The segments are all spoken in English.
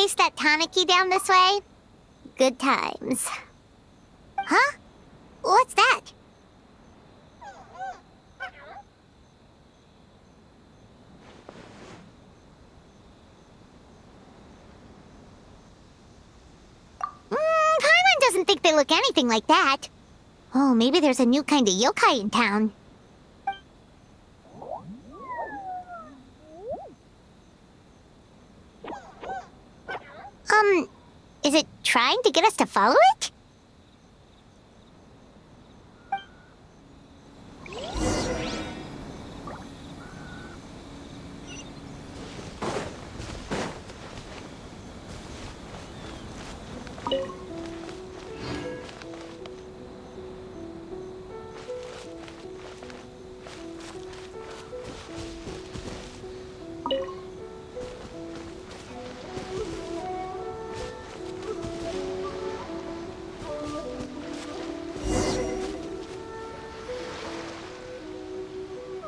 taste that Taniki down this way? Good times. Huh? What's that? Paimon doesn't think they look anything like that. Oh, maybe there's a new kind of yokai in town. Is it trying to get us to follow it?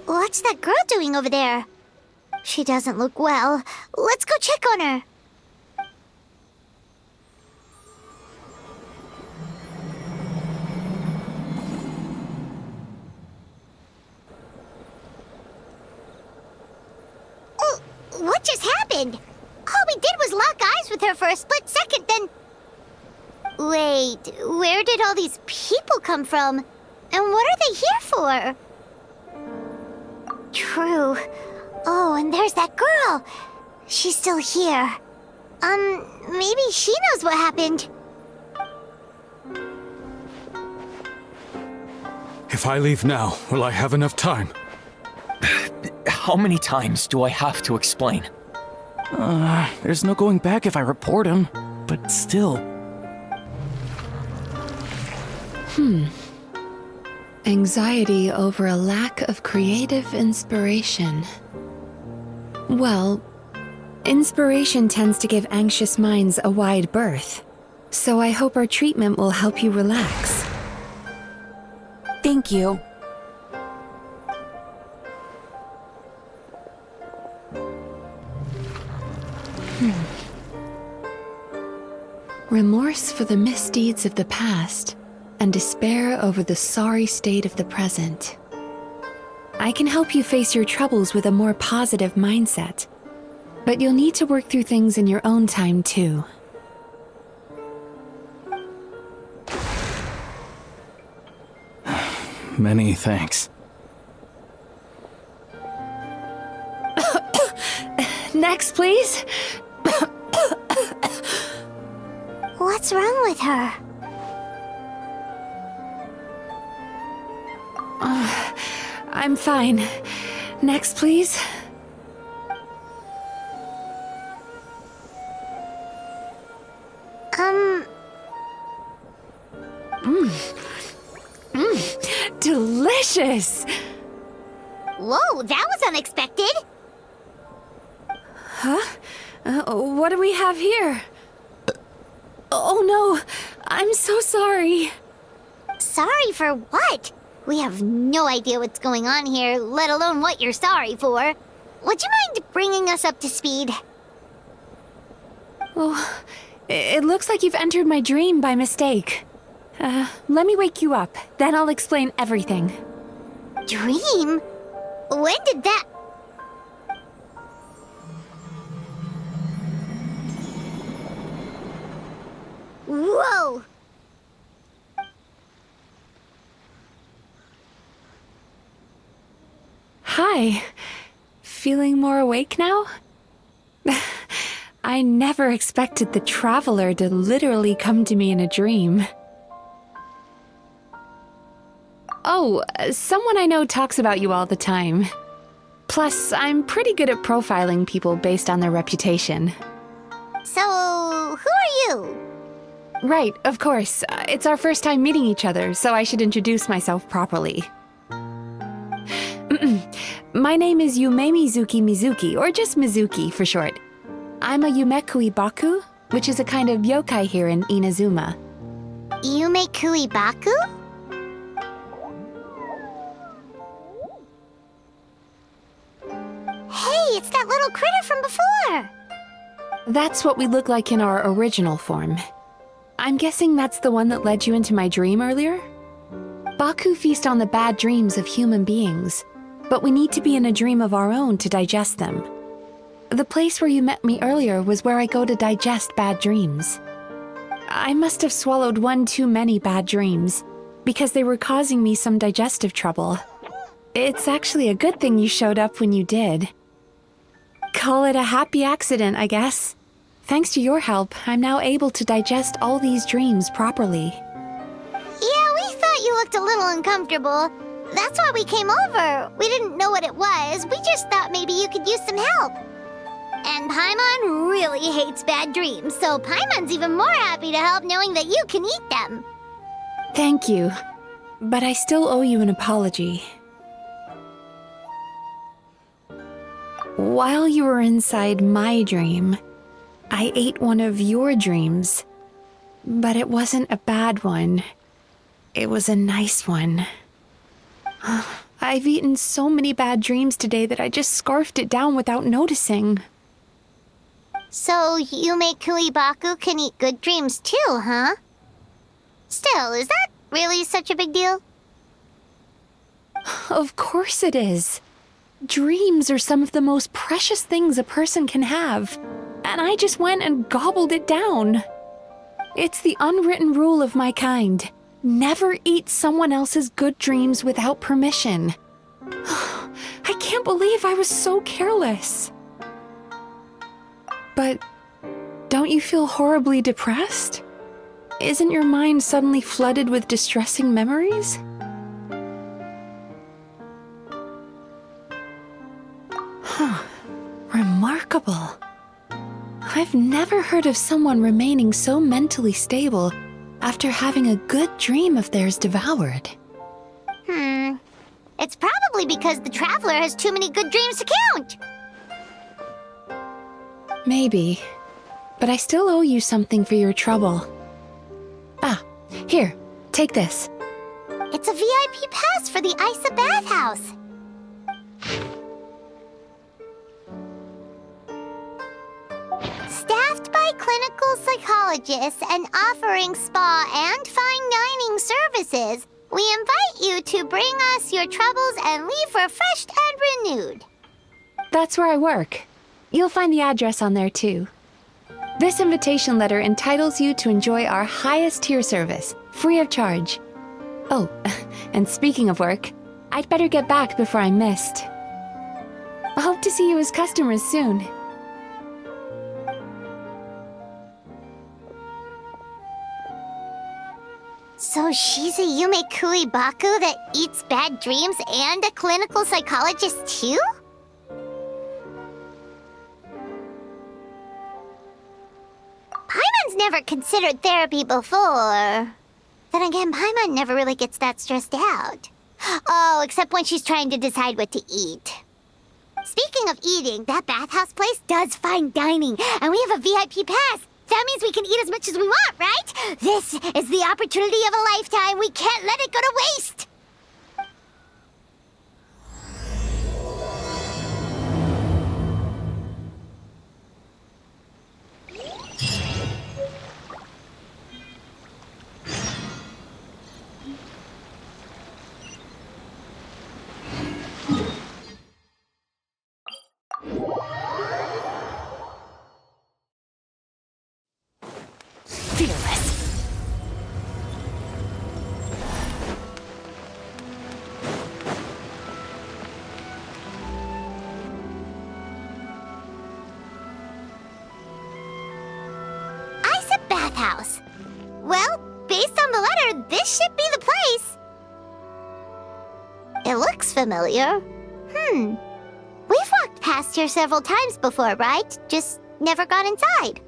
What's that girl doing over there? She doesn't look well. Let's go check on her. Oh, what just happened? All we did was lock eyes with her for a split second, then... Wait, where did all these people come from? And what are they here for? True. Oh, and there's that girl. She's still here. Maybe she knows what happened. If I leave now, will I have enough time? How many times do I have to explain? There's no going back if I report him, but still. Anxiety over a lack of creative inspiration. Well, inspiration tends to give anxious minds a wide berth, so I hope our treatment will help you relax. Thank you. Remorse for the misdeeds of the past, and despair over the sorry state of the present. I can help you face your troubles with a more positive mindset, but you'll need to work through things in your own time too. Many thanks. Next, please. What's wrong with her? I'm fine. Next, please. Delicious! Whoa, that was unexpected. Huh? What do we have here? Oh no, I'm so sorry. Sorry for what? We have no idea what's going on here, let alone what you're sorry for. Would you mind bringing us up to speed? Oh, it looks like you've entered my dream by mistake. Let me wake you up, then I'll explain everything. Dream? When did that... Whoa! Hi. Feeling more awake now? I never expected the Traveler to literally come to me in a dream. Oh, someone I know talks about you all the time. Plus, I'm pretty good at profiling people based on their reputation. So, who are you? Right, of course. It's our first time meeting each other, so I should introduce myself properly. My name is Yume Mizuki, or just Mizuki for short. I'm a Yumekui Baku, which is a kind of yokai here in Inazuma. Yume Kuibaku? Hey, it's that little critter from before! That's what we look like in our original form. I'm guessing that's the one that led you into my dream earlier? Baku feast on the bad dreams of human beings, but we need to be in a dream of our own to digest them. The place where you met me earlier was where I go to digest bad dreams. I must have swallowed one too many bad dreams, because they were causing me some digestive trouble. It's actually a good thing you showed up when you did. Call it a happy accident, I guess. Thanks to your help, I'm now able to digest all these dreams properly. Yeah, we thought you looked a little uncomfortable. That's why we came over. We didn't know what it was. We just thought maybe you could use some help. And Paimon really hates bad dreams, so Paimon's even more happy to help knowing that you can eat them. Thank you, but I still owe you an apology. While you were inside my dream, I ate one of your dreams. But it wasn't a bad one. It was a nice one. I've eaten so many bad dreams today that I just scarfed it down without noticing. So Yume Kuibaku can eat good dreams too, huh? Still, is that really such a big deal? Of course it is. Dreams are some of the most precious things a person can have, and I just went and gobbled it down. It's the unwritten rule of my kind. Never eat someone else's good dreams without permission. I can't believe I was so careless. But don't you feel horribly depressed? Isn't your mind suddenly flooded with distressing memories? Remarkable. I've never heard of someone remaining so mentally stable after having a good dream of theirs devoured. It's probably because the traveler has too many good dreams to count. Maybe, but I still owe you something for your trouble. Ah, here, take this. It's a VIP pass for the Isa bathhouse. Staffed by clinical psychologists and offering spa and fine dining services, we invite you to bring us your troubles and leave refreshed and renewed. That's where I work. You'll find the address on there too. This invitation letter entitles you to enjoy our highest tier service, free of charge. Oh, and speaking of work, I'd better get back before I'm missed. I hope to see you as customers soon. So she's a Yume Kuibaku that eats bad dreams and a clinical psychologist too? Paimon's never considered therapy before. Then again, Paimon never really gets that stressed out. Oh, except when she's trying to decide what to eat. Speaking of eating, that bathhouse place does fine dining, and we have a VIP pass. That means we can eat as much as we want, right? This is the opportunity of a lifetime. We can't let it go to waste. Fearless. Isa bathhouse. Well, based on the letter, this should be the place. It looks familiar. We've walked past here several times before, right? Just never got inside.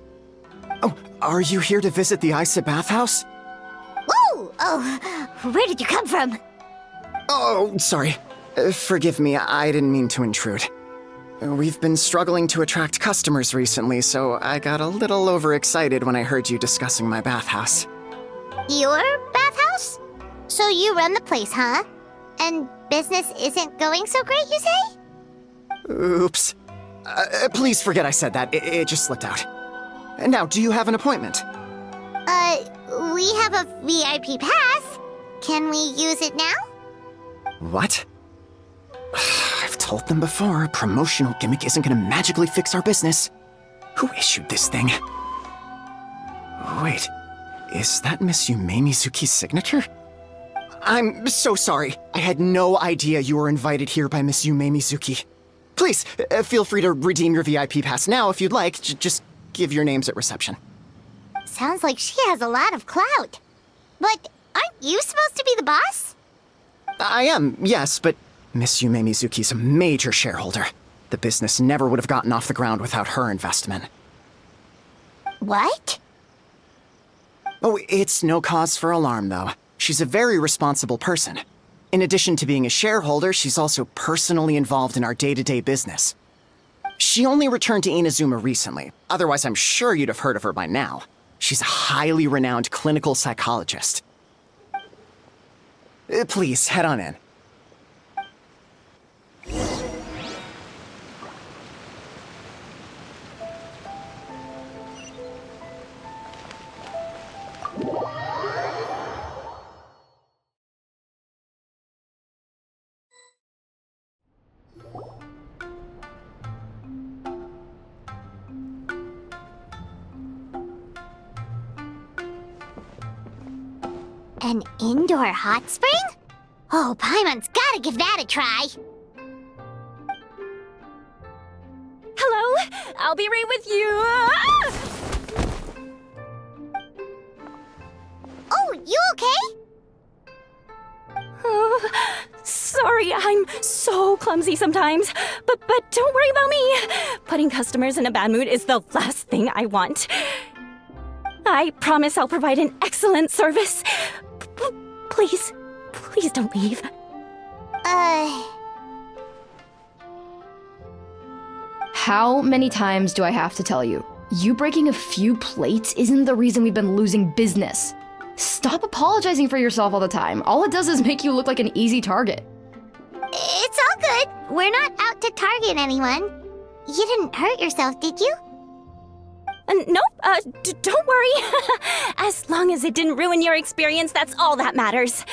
Oh, are you here to visit the Isa bathhouse? Whoa! Oh, where did you come from? Oh, sorry. Forgive me, I didn't mean to intrude. We've been struggling to attract customers recently, so I got a little overexcited when I heard you discussing my bathhouse. Your bathhouse? So you run the place, huh? And business isn't going so great, you say? Oops. Please forget I said that. It just slipped out. Now, do you have an appointment? We have a VIP pass. Can we use it now? What? I've told them before, a promotional gimmick isn't gonna magically fix our business. Who issued this thing? Wait, is that Miss Yume Mizuki's signature? I'm so sorry. I had no idea you were invited here by Miss Yume Mizuki. Please, feel free to redeem your VIP pass now if you'd like. Just give your names at reception. Sounds like she has a lot of clout. But aren't you supposed to be the boss? I am, yes, but Miss Yume Mizuki's a major shareholder. The business never would have gotten off the ground without her investment. What? Oh, it's no cause for alarm, though. She's a very responsible person. In addition to being a shareholder, she's also personally involved in our day-to-day business. She only returned to Inazuma recently. Otherwise, I'm sure you'd have heard of her by now. She's a highly renowned clinical psychologist. Please, head on in. An indoor hot spring? Oh, Paimon's gotta give that a try. Hello? I'll be right with you. Ah! Oh, you okay? Oh, sorry, I'm so clumsy sometimes. But don't worry about me. Putting customers in a bad mood is the last thing I want. I promise I'll provide an excellent service. Please don't leave. How many times do I have to tell you? You breaking a few plates isn't the reason we've been losing business. Stop apologizing for yourself all the time. All it does is make you look like an easy target. It's all good. We're not out to target anyone. You didn't hurt yourself, did you? Nope, don't worry. As long as it didn't ruin your experience, that's all that matters.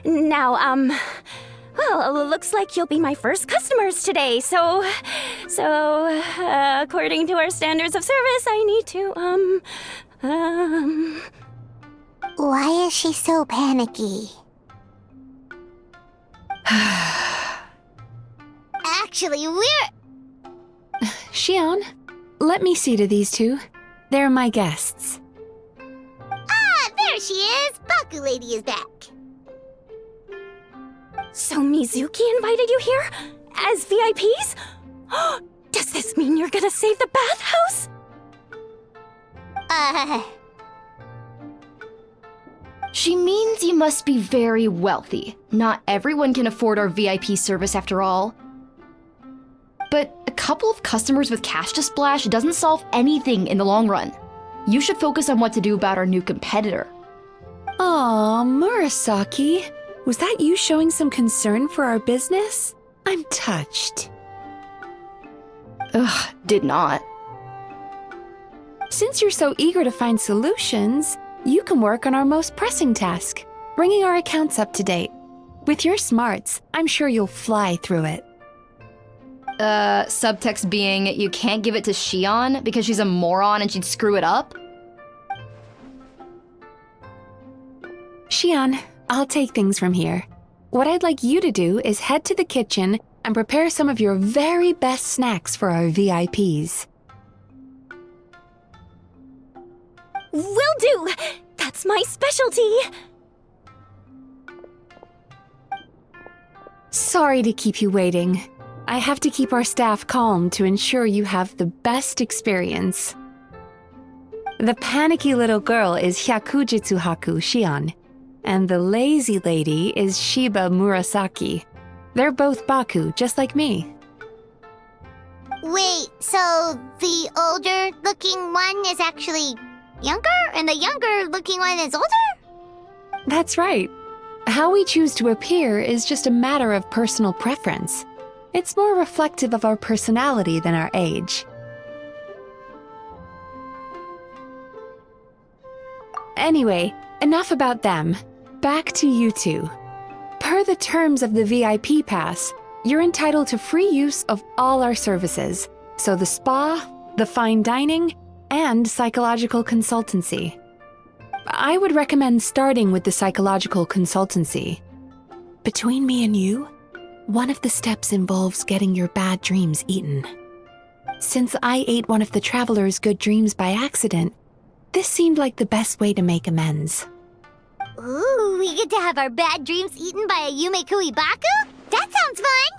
Now, well, looks like you'll be my first customers today, so, according to our standards of service, I need to, Why is she so panicky? Actually, we're... Xion, let me see to these two. They're my guests. Ah, there she is! Baku Lady is back. So Mizuki invited you here? As VIPs? Does this mean you're gonna save the bathhouse? She means you must be very wealthy. Not everyone can afford our VIP service after all. But a couple of customers with cash to splash doesn't solve anything in the long run. You should focus on what to do about our new competitor. Aw, Murasaki. Was that you showing some concern for our business? I'm touched. Ugh, did not. Since you're so eager to find solutions, you can work on our most pressing task, bringing our accounts up to date. With your smarts, I'm sure you'll fly through it. Subtext being, you can't give it to Xion because she's a moron and she'd screw it up? Xion, I'll take things from here. What I'd like you to do is head to the kitchen and prepare some of your very best snacks for our VIPs. Will do! That's my specialty! Sorry to keep you waiting. I have to keep our staff calm to ensure you have the best experience. The panicky little girl is Hyakujitsu Haku Xion, and the lazy lady is Shiba Murasaki. They're both Baku, just like me. Wait, so the older-looking one is actually younger, and the younger-looking one is older? That's right. How we choose to appear is just a matter of personal preference. It's more reflective of our personality than our age. Anyway, enough about them. Back to you two. Per the terms of the VIP pass, you're entitled to free use of all our services. So the spa, the fine dining, and psychological consultancy. I would recommend starting with the psychological consultancy. Between me and you, one of the steps involves getting your bad dreams eaten. Since I ate one of the traveler's good dreams by accident, this seemed like the best way to make amends. Ooh, we get to have our bad dreams eaten by a Yumeku Ibaku? That sounds fun!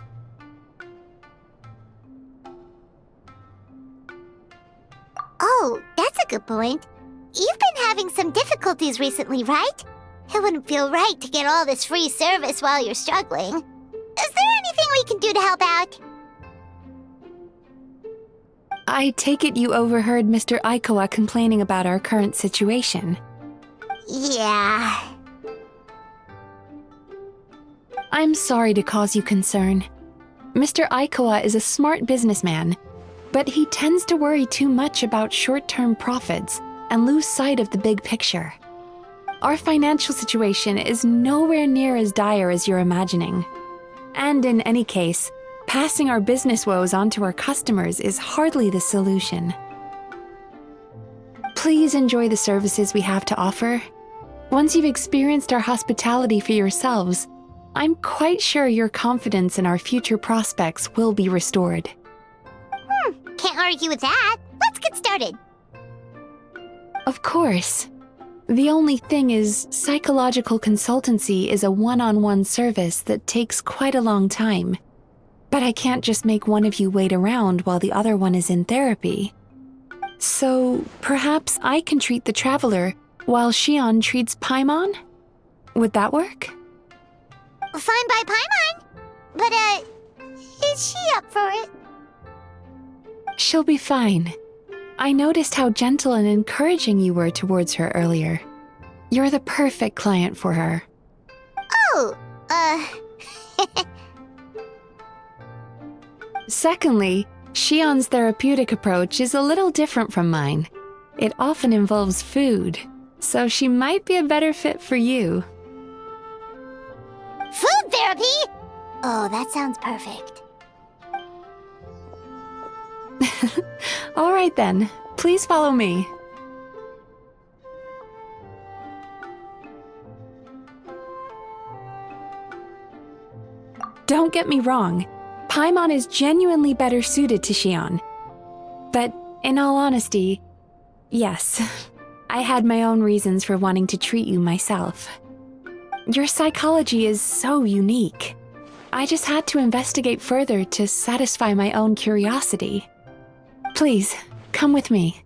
Oh, that's a good point. You've been having some difficulties recently, right? It wouldn't feel right to get all this free service while you're struggling. Is there anything we can do to help out? I take it you overheard Mr. Aikawa complaining about our current situation. Yeah. I'm sorry to cause you concern. Mr. Aikawa is a smart businessman, but he tends to worry too much about short-term profits and lose sight of the big picture. Our financial situation is nowhere near as dire as you're imagining. And in any case, passing our business woes on to our customers is hardly the solution. Please enjoy the services we have to offer. Once you've experienced our hospitality for yourselves, I'm quite sure your confidence in our future prospects will be restored. Can't argue with that. Let's get started. Of course. The only thing is, psychological consultancy is a one-on-one service that takes quite a long time. But I can't just make one of you wait around while the other one is in therapy. So, perhaps I can treat the traveler while Shion treats Paimon? Would that work? Fine by Paimon. But, is she up for it? She'll be fine. I noticed how gentle and encouraging you were towards her earlier. You're the perfect client for her. Oh, Secondly, Shion's therapeutic approach is a little different from mine. It often involves food, so she might be a better fit for you. food therapy? Oh, that sounds perfect. All right then, please follow me. Don't get me wrong, Paimon is genuinely better suited to Shion. But in all honesty, yes, I had my own reasons for wanting to treat you myself. Your psychology is so unique. I just had to investigate further to satisfy my own curiosity. Please, come with me.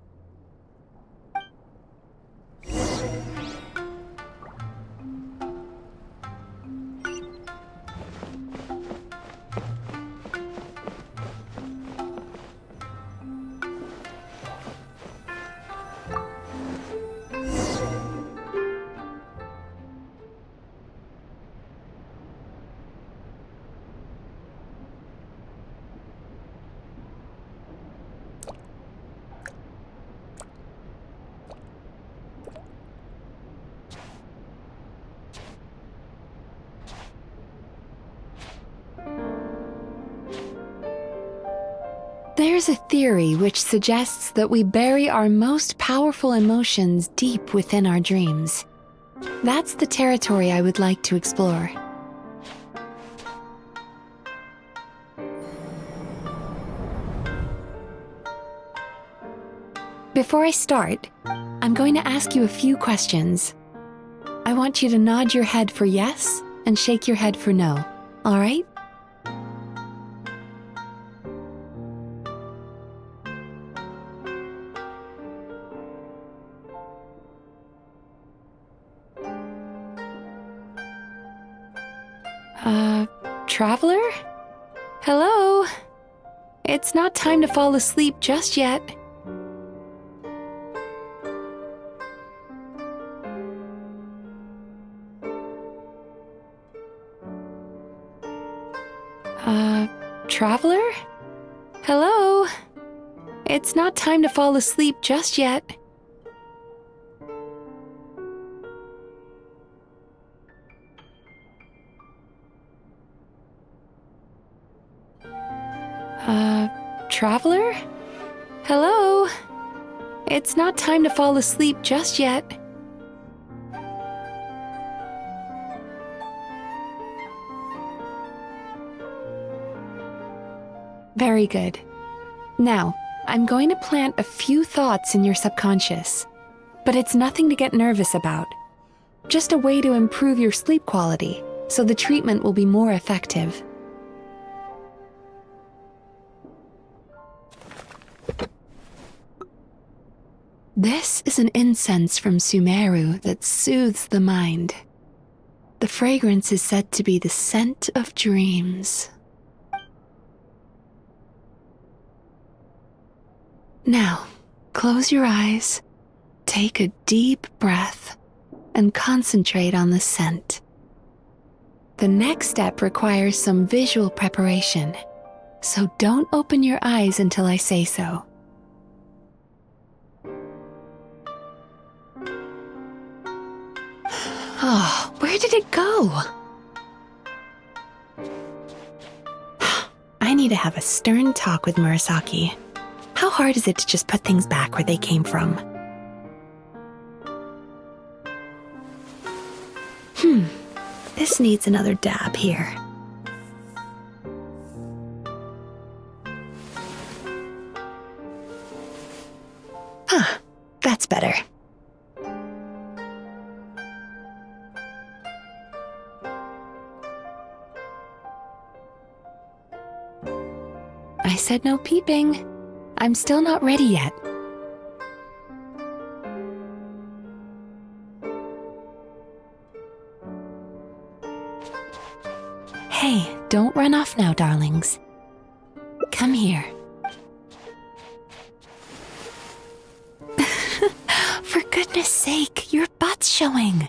There's a theory which suggests that we bury our most powerful emotions deep within our dreams. That's the territory I would like to explore. Before I start, I'm going to ask you a few questions. I want you to nod your head for yes and shake your head for no, all right? Traveler? Hello? It's not time to fall asleep just yet. Traveler? Hello? It's not time to fall asleep just yet. traveler? Hello? It's not time to fall asleep just yet. Very good. Now, I'm going to plant a few thoughts in your subconscious, but it's nothing to get nervous about. Just a way to improve your sleep quality, so the treatment will be more effective. This is an incense from Sumeru that soothes the mind. The fragrance is said to be the scent of dreams. Now, close your eyes, take a deep breath, and concentrate on the scent. The next step requires some visual preparation, so don't open your eyes until I say so. Oh, where did it go? I need to have a stern talk with Murasaki. How hard is it to just put things back where they came from? This needs another dab here. That's better. I said no peeping. I'm still not ready yet. Hey, don't run off now, darlings. Come here. For goodness sake, your butt's showing.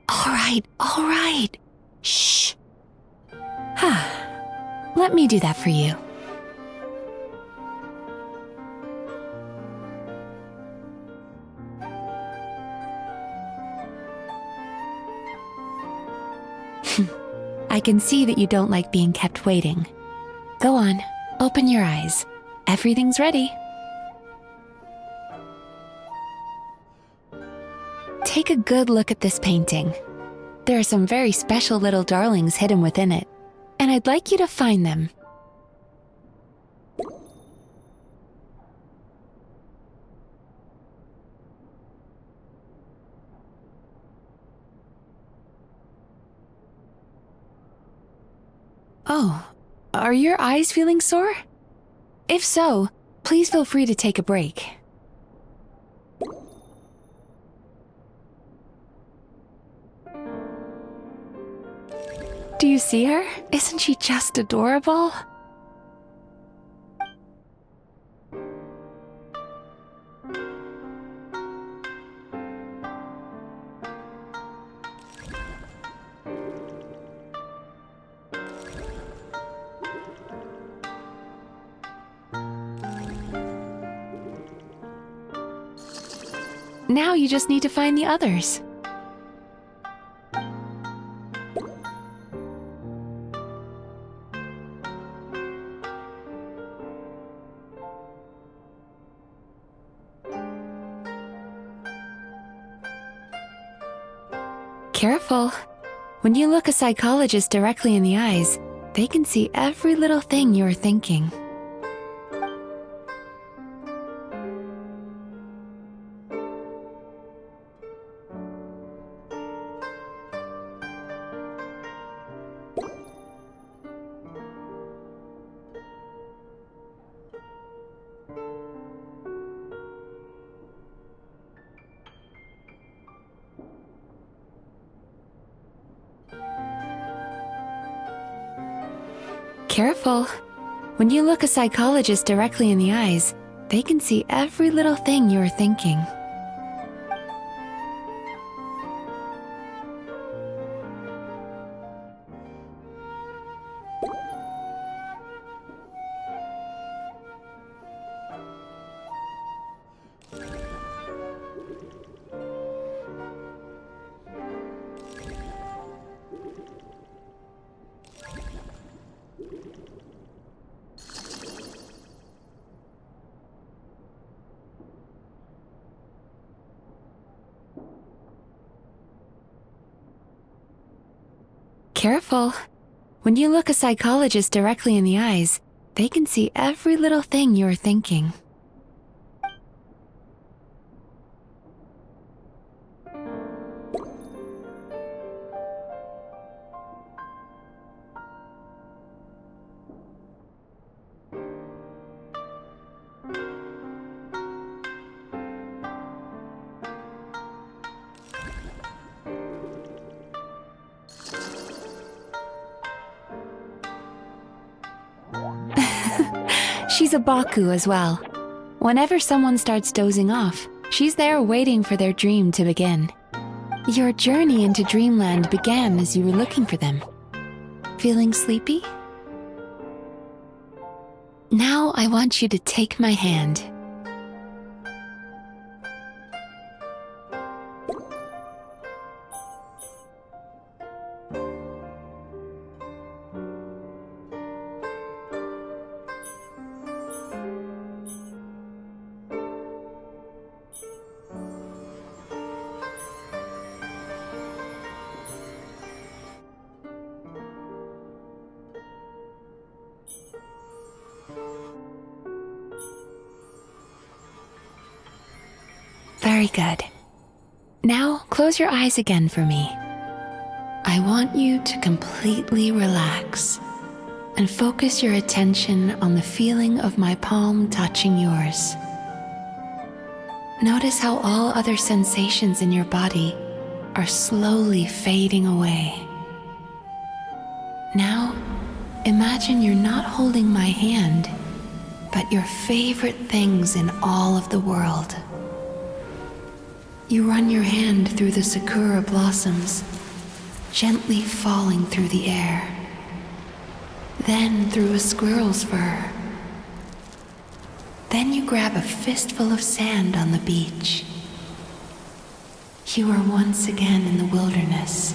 All right. Shh. Let me do that for you. I can see that you don't like being kept waiting. Go on, open your eyes. Everything's ready. Take a good look at this painting. There are some very special little darlings hidden within it, and I'd like you to find them. Oh, are your eyes feeling sore? If so, please feel free to take a break. Do you see her? Isn't she just adorable? Now you just need to find the others. Careful. When you look a psychologist directly in the eyes, they can see every little thing you're thinking. Careful. When you look a psychologist directly in the eyes, they can see every little thing you're thinking. Careful. When you look a psychologist directly in the eyes, they can see every little thing you're thinking. She's a Baku as well. Whenever someone starts dozing off, she's there waiting for their dream to begin. Your journey into Dreamland began as you were looking for them. Feeling sleepy? Now I want you to take my hand. Very good. Now close your eyes again for me. I want you to completely relax and focus your attention on the feeling of my palm touching yours. Notice how all other sensations in your body are slowly fading away. Now, imagine you're not holding my hand, but your favorite things in all of the world. You run your hand through the sakura blossoms, gently falling through the air. Then through a squirrel's fur. Then you grab a fistful of sand on the beach. You are once again in the wilderness,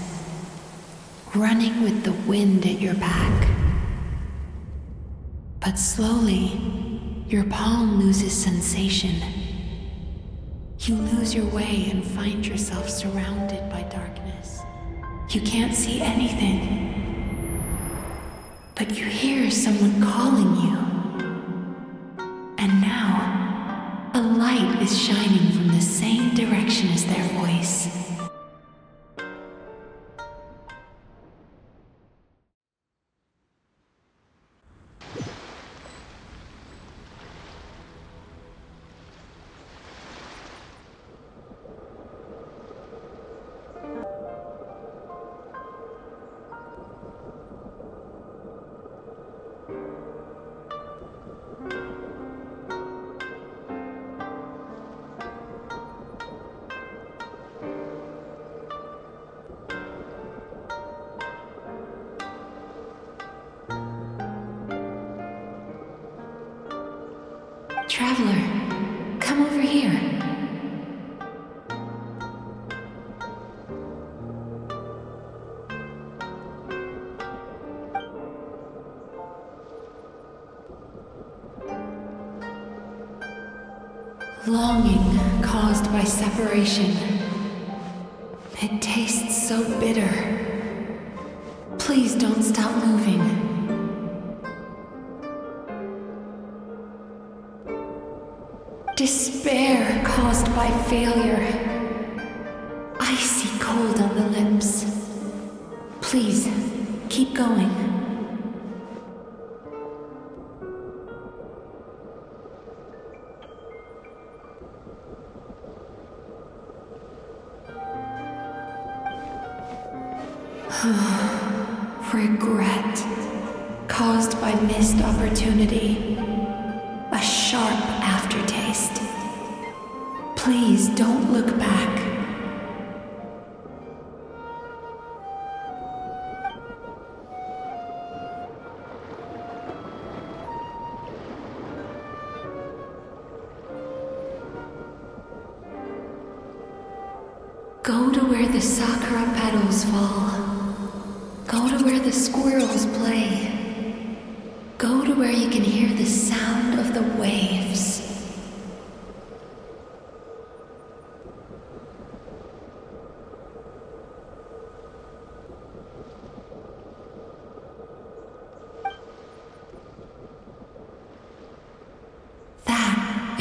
running with the wind at your back. But slowly, your palm loses sensation. You lose your way and find yourself surrounded by darkness. You can't see anything, but you hear someone calling you. And now, a light is shining from the same direction as their voice. Traveler, come over here. Longing caused by separation. It tastes so bitter. Please don't stop moving. Despair caused by failure. Icy cold on the lips. Please, keep going. Regret caused by missed opportunity. A sharp aftertaste. Please don't look back. Go to where the sakura petals fall. Go to where the squirrels play. Go to where you can hear the sound of the waves.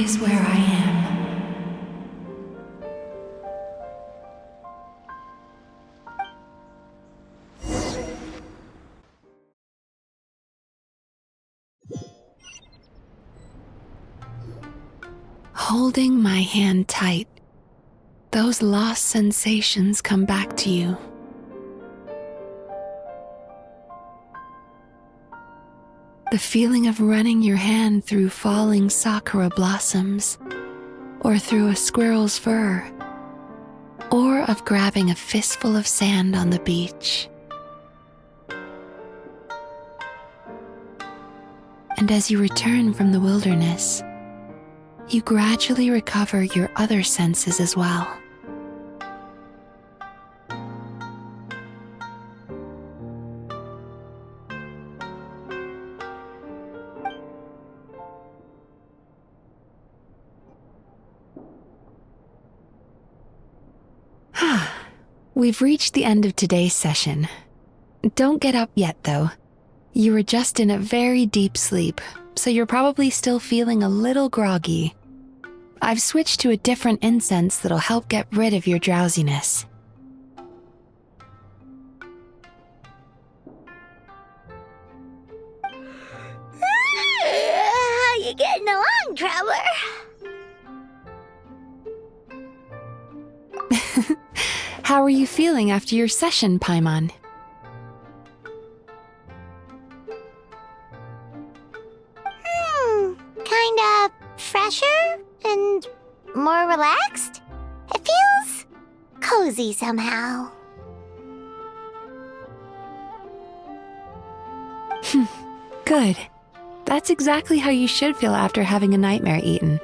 is where I am. Holding my hand tight, those lost sensations come back to you. The feeling of running your hand through falling sakura blossoms, or through a squirrel's fur, or of grabbing a fistful of sand on the beach. And as you return from the wilderness, you gradually recover your other senses as well. We've reached the end of today's session. Don't get up yet, though. You were just in a very deep sleep, so you're probably still feeling a little groggy. I've switched to a different incense that'll help get rid of your drowsiness. How you getting along, Traveler? How are you feeling after your session, Paimon? Kinda fresher and more relaxed. It feels cozy somehow. Good. That's exactly how you should feel after having a nightmare eaten.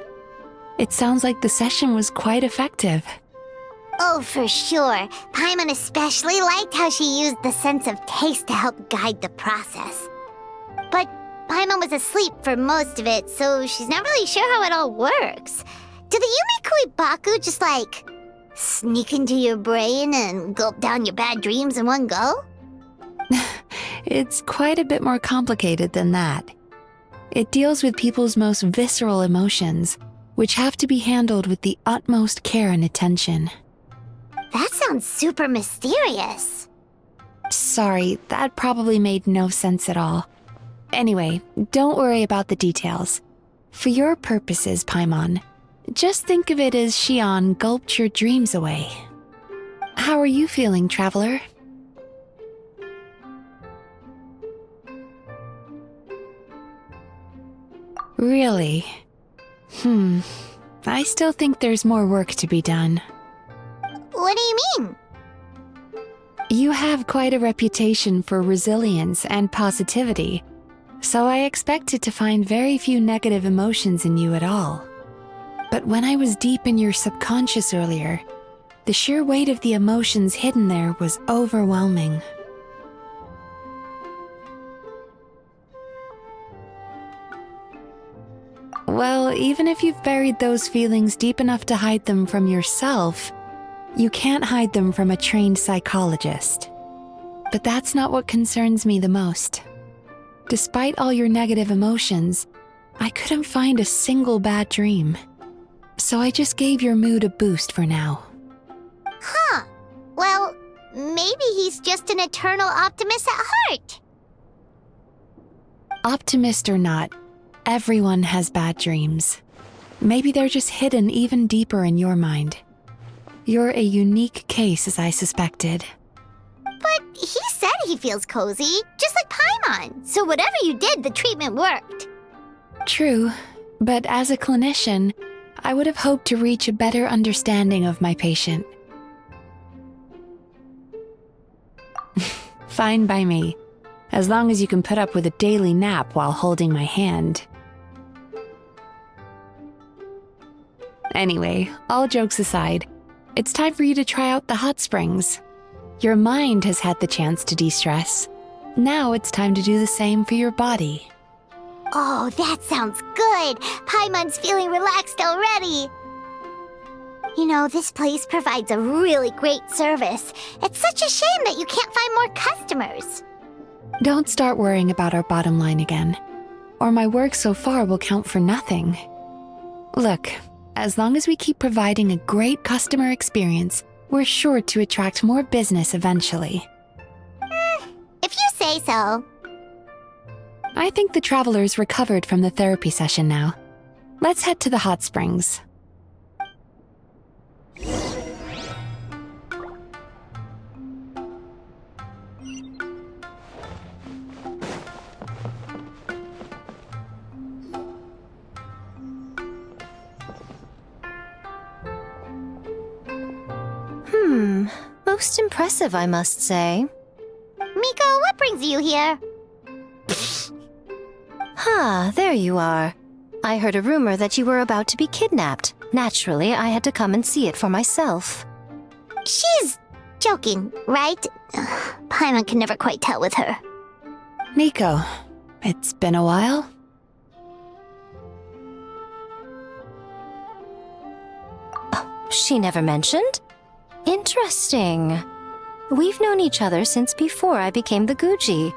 It sounds like the session was quite effective. Oh, for sure. Paimon especially liked how she used the sense of taste to help guide the process. But Paimon was asleep for most of it, so she's not really sure how it all works. Do the Yumi Kuibaku just, sneak into your brain and gulp down your bad dreams in one go? It's quite a bit more complicated than that. It deals with people's most visceral emotions, which have to be handled with the utmost care and attention. That sounds super mysterious. Sorry, that probably made no sense at all. Anyway, don't worry about the details. For your purposes, Paimon, just think of it as Xion gulped your dreams away. How are you feeling, Traveler? Really? I still think there's more work to be done. What do you mean? You have quite a reputation for resilience and positivity, so I expected to find very few negative emotions in you at all. But when I was deep in your subconscious earlier, the sheer weight of the emotions hidden there was overwhelming. Well, even if you've buried those feelings deep enough to hide them from yourself, you can't hide them from a trained psychologist. But that's not what concerns me the most. Despite all your negative emotions, I couldn't find a single bad dream. So I just gave your mood a boost for now. Huh. Well, maybe he's just an eternal optimist at heart. Optimist or not, everyone has bad dreams. Maybe they're just hidden even deeper in your mind. You're a unique case, as I suspected. But he said he feels cozy, just like Paimon. So whatever you did, the treatment worked. True, but as a clinician, I would have hoped to reach a better understanding of my patient. Fine by me, as long as you can put up with a daily nap while holding my hand. Anyway, all jokes aside, it's time for you to try out the hot springs. Your mind has had the chance to de-stress. Now it's time to do the same for your body. Oh, that sounds good. Paimon's feeling relaxed already. You know, this place provides a really great service. It's such a shame that you can't find more customers. Don't start worrying about our bottom line again, or my work so far will count for nothing. Look, as long as we keep providing a great customer experience, we're sure to attract more business eventually. If you say so. I think the traveler's recovered from the therapy session now. Let's head to the hot springs. Most impressive, I must say. Miko, what brings you here? There you are. I heard a rumor that you were about to be kidnapped. Naturally, I had to come and see it for myself. She's joking, right? Paimon can never quite tell with her. Miko, it's been a while. She never mentioned? Interesting. We've known each other since before I became the Guji.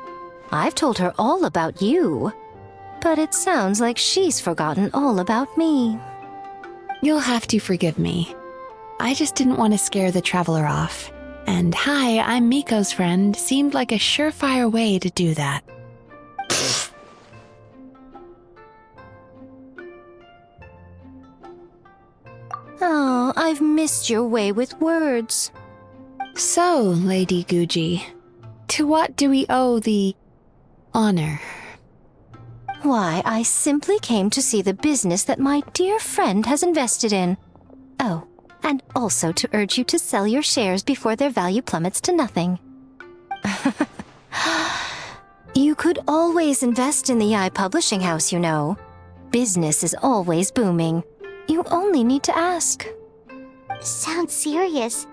I've told her all about you. But it sounds like she's forgotten all about me. You'll have to forgive me. I just didn't want to scare the traveler off. And hi, I'm Miko's friend seemed like a surefire way to do that. Oh, I've missed your way with words. So, Lady Guji, to what do we owe the honor? Why, I simply came to see the business that my dear friend has invested in. Oh, and also to urge you to sell your shares before their value plummets to nothing. You could always invest in the Eye Publishing House, you know. Business is always booming. You only need to ask. Sounds serious.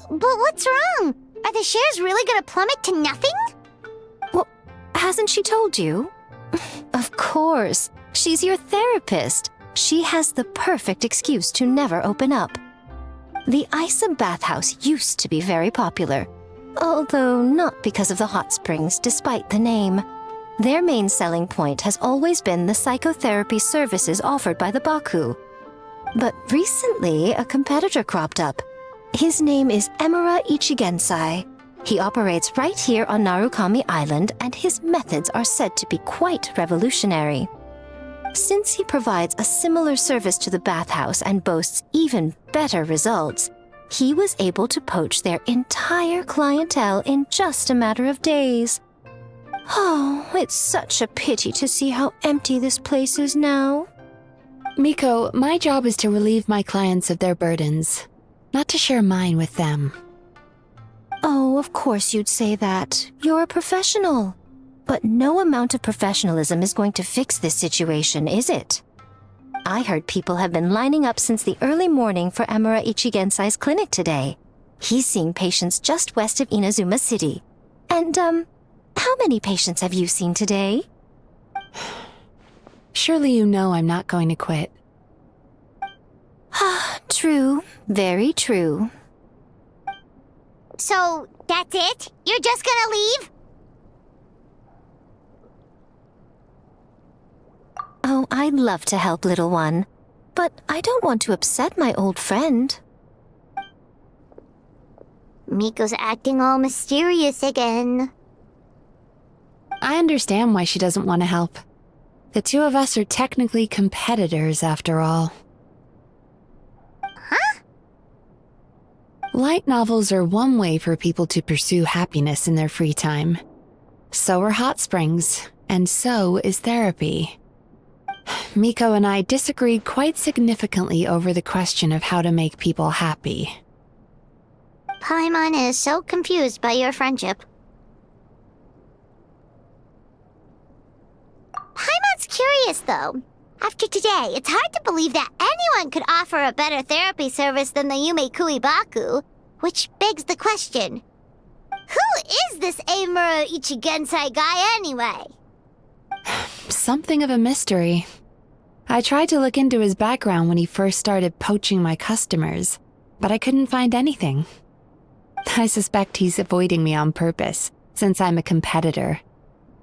But what's wrong? Are the shares really gonna plummet to nothing? Well, hasn't she told you? Of course. She's your therapist. She has the perfect excuse to never open up. The Isa bathhouse used to be very popular, although not because of the hot springs, despite the name. Their main selling point has always been the psychotherapy services offered by the Baku. But recently, a competitor cropped up. His name is Emura Ichigensai. He operates right here on Narukami Island, and his methods are said to be quite revolutionary. Since he provides a similar service to the bathhouse and boasts even better results, he was able to poach their entire clientele in just a matter of days. Oh, it's such a pity to see how empty this place is now. Miko, my job is to relieve my clients of their burdens, not to share mine with them. Oh, of course you'd say that. You're a professional. But no amount of professionalism is going to fix this situation, is it? I heard people have been lining up since the early morning for Emura Ichigensai's clinic today. He's seeing patients just west of Inazuma City. And, how many patients have you seen today? Surely you know I'm not going to quit. True. Very true. So, that's it? You're just gonna leave? Oh, I'd love to help, little one. But I don't want to upset my old friend. Miko's acting all mysterious again. I understand why she doesn't want to help. The two of us are technically competitors, after all. Huh? Light novels are one way for people to pursue happiness in their free time. So are hot springs, and so is therapy. Miko and I disagreed quite significantly over the question of how to make people happy. Paimon is so confused by your friendship. Paimon's curious, though. After today, it's hard to believe that anyone could offer a better therapy service than the Yume Baku, which begs the question, who is this Emura Ichigensai guy anyway? Something of a mystery. I tried to look into his background when he first started poaching my customers, but I couldn't find anything. I suspect he's avoiding me on purpose, since I'm a competitor.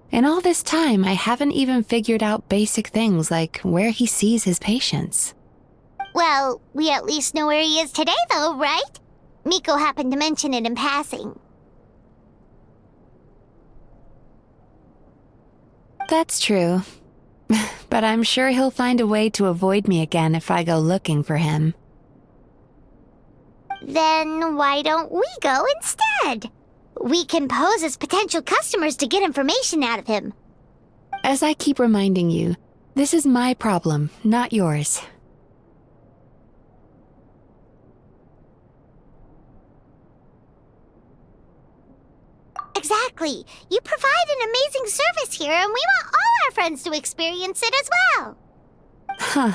In all this time, I haven't even figured out basic things like where he sees his patients. Well, we at least know where he is today, though, right? Miko happened to mention it in passing. That's true. But I'm sure he'll find a way to avoid me again if I go looking for him. Then why don't we go instead? We can pose as potential customers to get information out of him. As I keep reminding you, this is my problem, not yours. Exactly. You provide an amazing service here, and we want all our friends to experience it as well. Huh.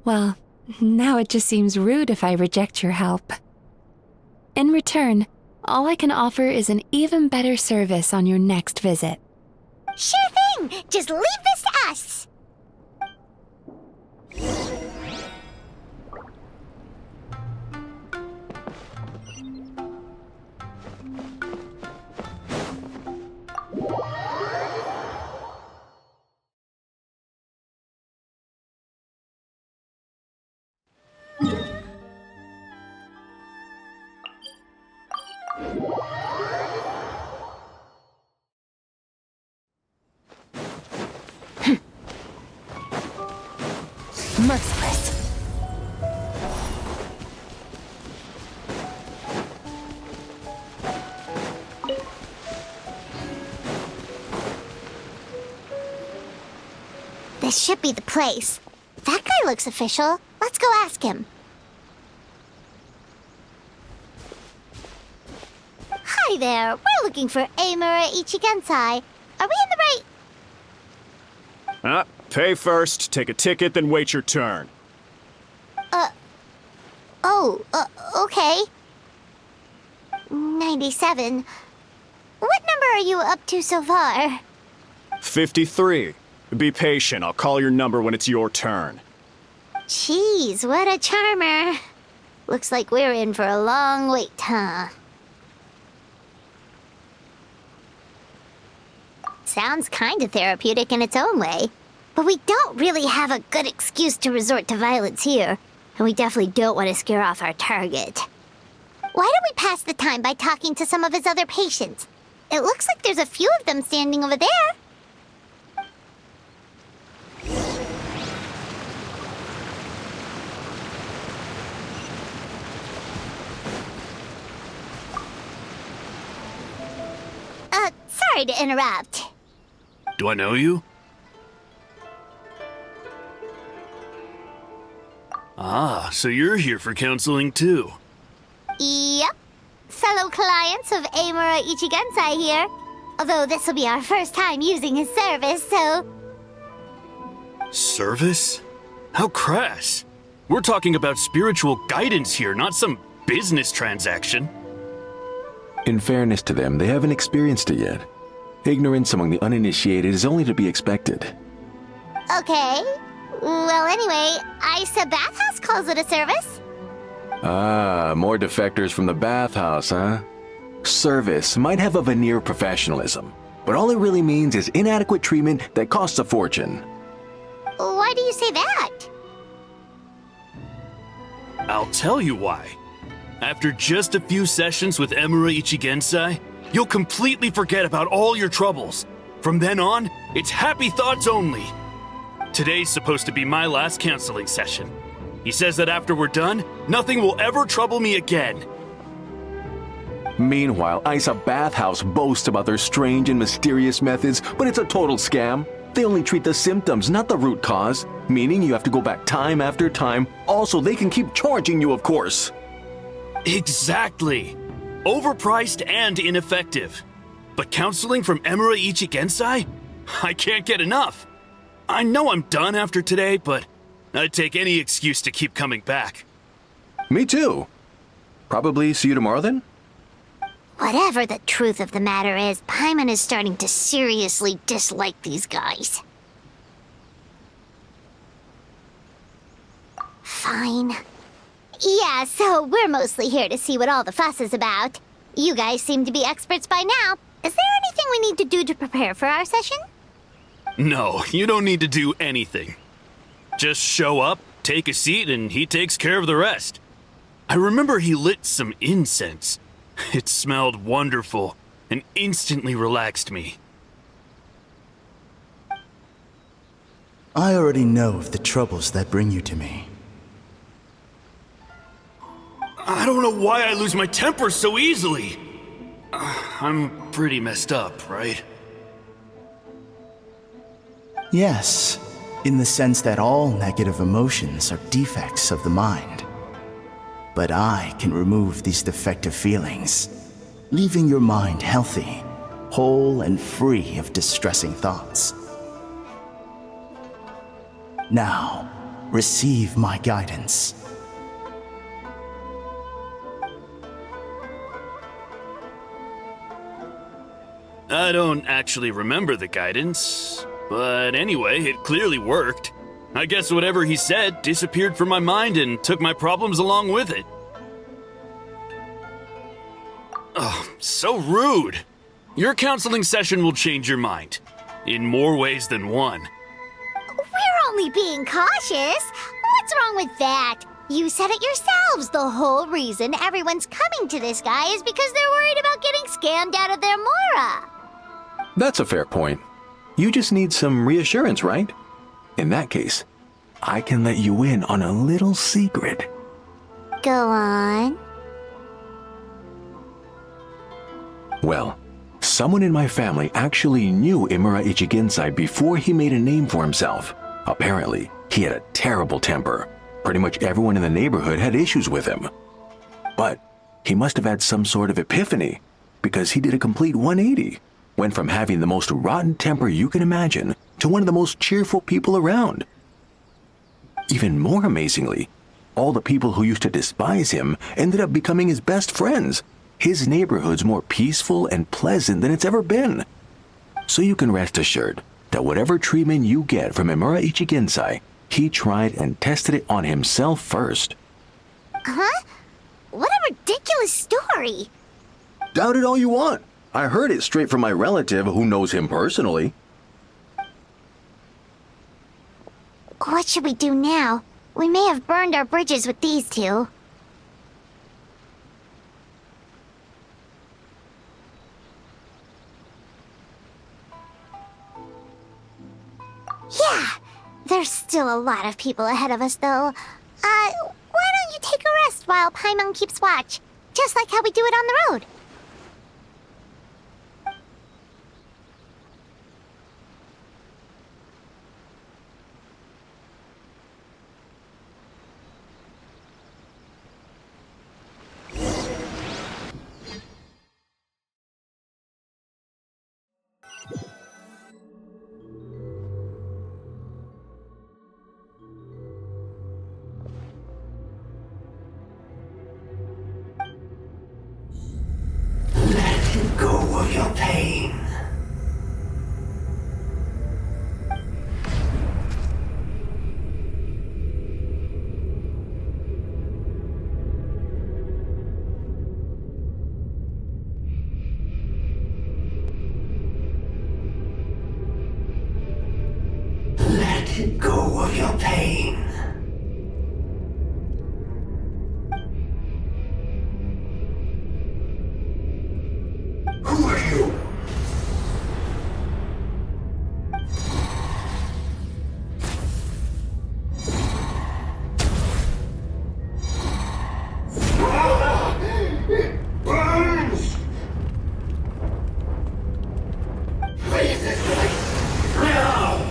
Well, now it just seems rude if I reject your help. In return, all I can offer is an even better service on your next visit. Sure thing! Just leave this to us! Merciless. This should be the place. That guy looks official. Let's go ask him. Hi there. We're looking for Amura Ichigensai. Are we in the right... Pay first, take a ticket, then wait your turn. Okay. 97. What number are you up to so far? 53. Be patient, I'll call your number when it's your turn. Jeez, what a charmer. Looks like we're in for a long wait, huh? Sounds kinda therapeutic in its own way. But we don't really have a good excuse to resort to violence here. And we definitely don't want to scare off our target. Why don't we pass the time by talking to some of his other patients? It looks like there's a few of them standing over there. Sorry to interrupt. Do I know you? Ah, so you're here for counseling too. Yep. Fellow clients of Amura Ichigensai here. Although this will be our first time using his service, so... Service? How crass. We're talking about spiritual guidance here, not some business transaction. In fairness to them, they haven't experienced it yet. Ignorance among the uninitiated is only to be expected. Okay. Well, anyway, Isa Bathhouse calls it a service. Ah, more defectors from the bathhouse, huh? Service might have a veneer of professionalism, but all it really means is inadequate treatment that costs a fortune. Why do you say that? I'll tell you why. After just a few sessions with Amura Ichigensai, you'll completely forget about all your troubles. From then on, it's happy thoughts only. Today's supposed to be my last counseling session. He says that after we're done, nothing will ever trouble me again. Meanwhile, Isa Bathhouse boasts about their strange and mysterious methods, but it's a total scam. They only treat the symptoms, not the root cause, meaning you have to go back time after time. Also, they can keep charging you, of course. Exactly. Overpriced and ineffective. But counseling from Amura Ichigensai? I can't get enough. I know I'm done after today, but I'd take any excuse to keep coming back. Me too. Probably see you tomorrow then? Whatever the truth of the matter is, Paimon is starting to seriously dislike these guys. Fine. Yeah, so we're mostly here to see what all the fuss is about. You guys seem to be experts by now. Is there anything we need to do to prepare for our session? No, you don't need to do anything. Just show up, take a seat and he takes care of the rest. I remember he lit some incense. It smelled wonderful and instantly relaxed me. I already know of the troubles that bring you to me. I don't know why I lose my temper so easily. I'm pretty messed up, right? Yes, in the sense that all negative emotions are defects of the mind. But I can remove these defective feelings, leaving your mind healthy, whole and free of distressing thoughts. Now, receive my guidance. I don't actually remember the guidance, but anyway, it clearly worked. I guess whatever he said disappeared from my mind and took my problems along with it. Oh, so rude. Your counseling session will change your mind. In more ways than one. We're only being cautious. What's wrong with that? You said it yourselves. The whole reason everyone's coming to this guy is because they're worried about getting scammed out of their Mora. That's a fair point. You just need some reassurance, right? In that case, I can let you in on a little secret. Go on. Well, someone in my family actually knew Imura Ichigensai before he made a name for himself. Apparently, he had a terrible temper. Pretty much everyone in the neighborhood had issues with him. But he must have had some sort of epiphany, because he did a complete 180. Went from having the most rotten temper you can imagine to one of the most cheerful people around. Even more amazingly, all the people who used to despise him ended up becoming his best friends. His neighborhood's more peaceful and pleasant than it's ever been. So you can rest assured that whatever treatment you get from Imura Ichigensai, he tried and tested it on himself first. Huh? What a ridiculous story. Doubt it all you want. I heard it straight from my relative who knows him personally. What should we do now? We may have burned our bridges with these two. Yeah, there's still a lot of people ahead of us, though. Why don't you take a rest while Paimon keeps watch? Just like how we do it on the road. Go of your pain. Let go of your pain. Who are you? It burns! Leave this place now!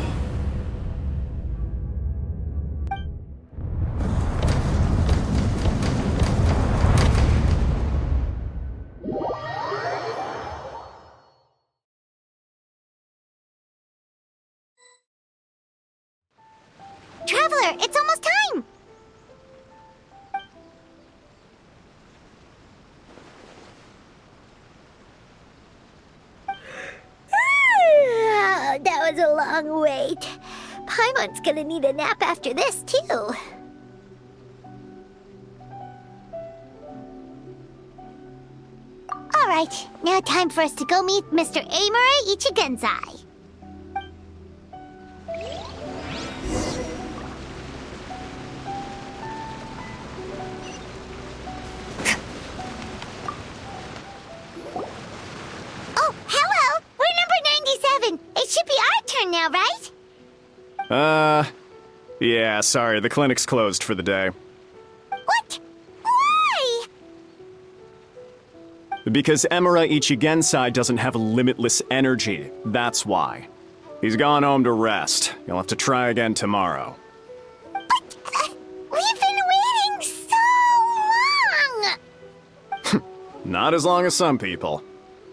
Traveler, it's almost time! That was a long wait. Paimon's gonna need a nap after this, too. Alright, now time for us to go meet Mr. Imura Ichigensai. Yeah, sorry, the clinic's closed for the day. What? Why? Because Emura Ichigensai doesn't have limitless energy, that's why. He's gone home to rest. You'll have to try again tomorrow. But we've been waiting so long! Not as long as some people.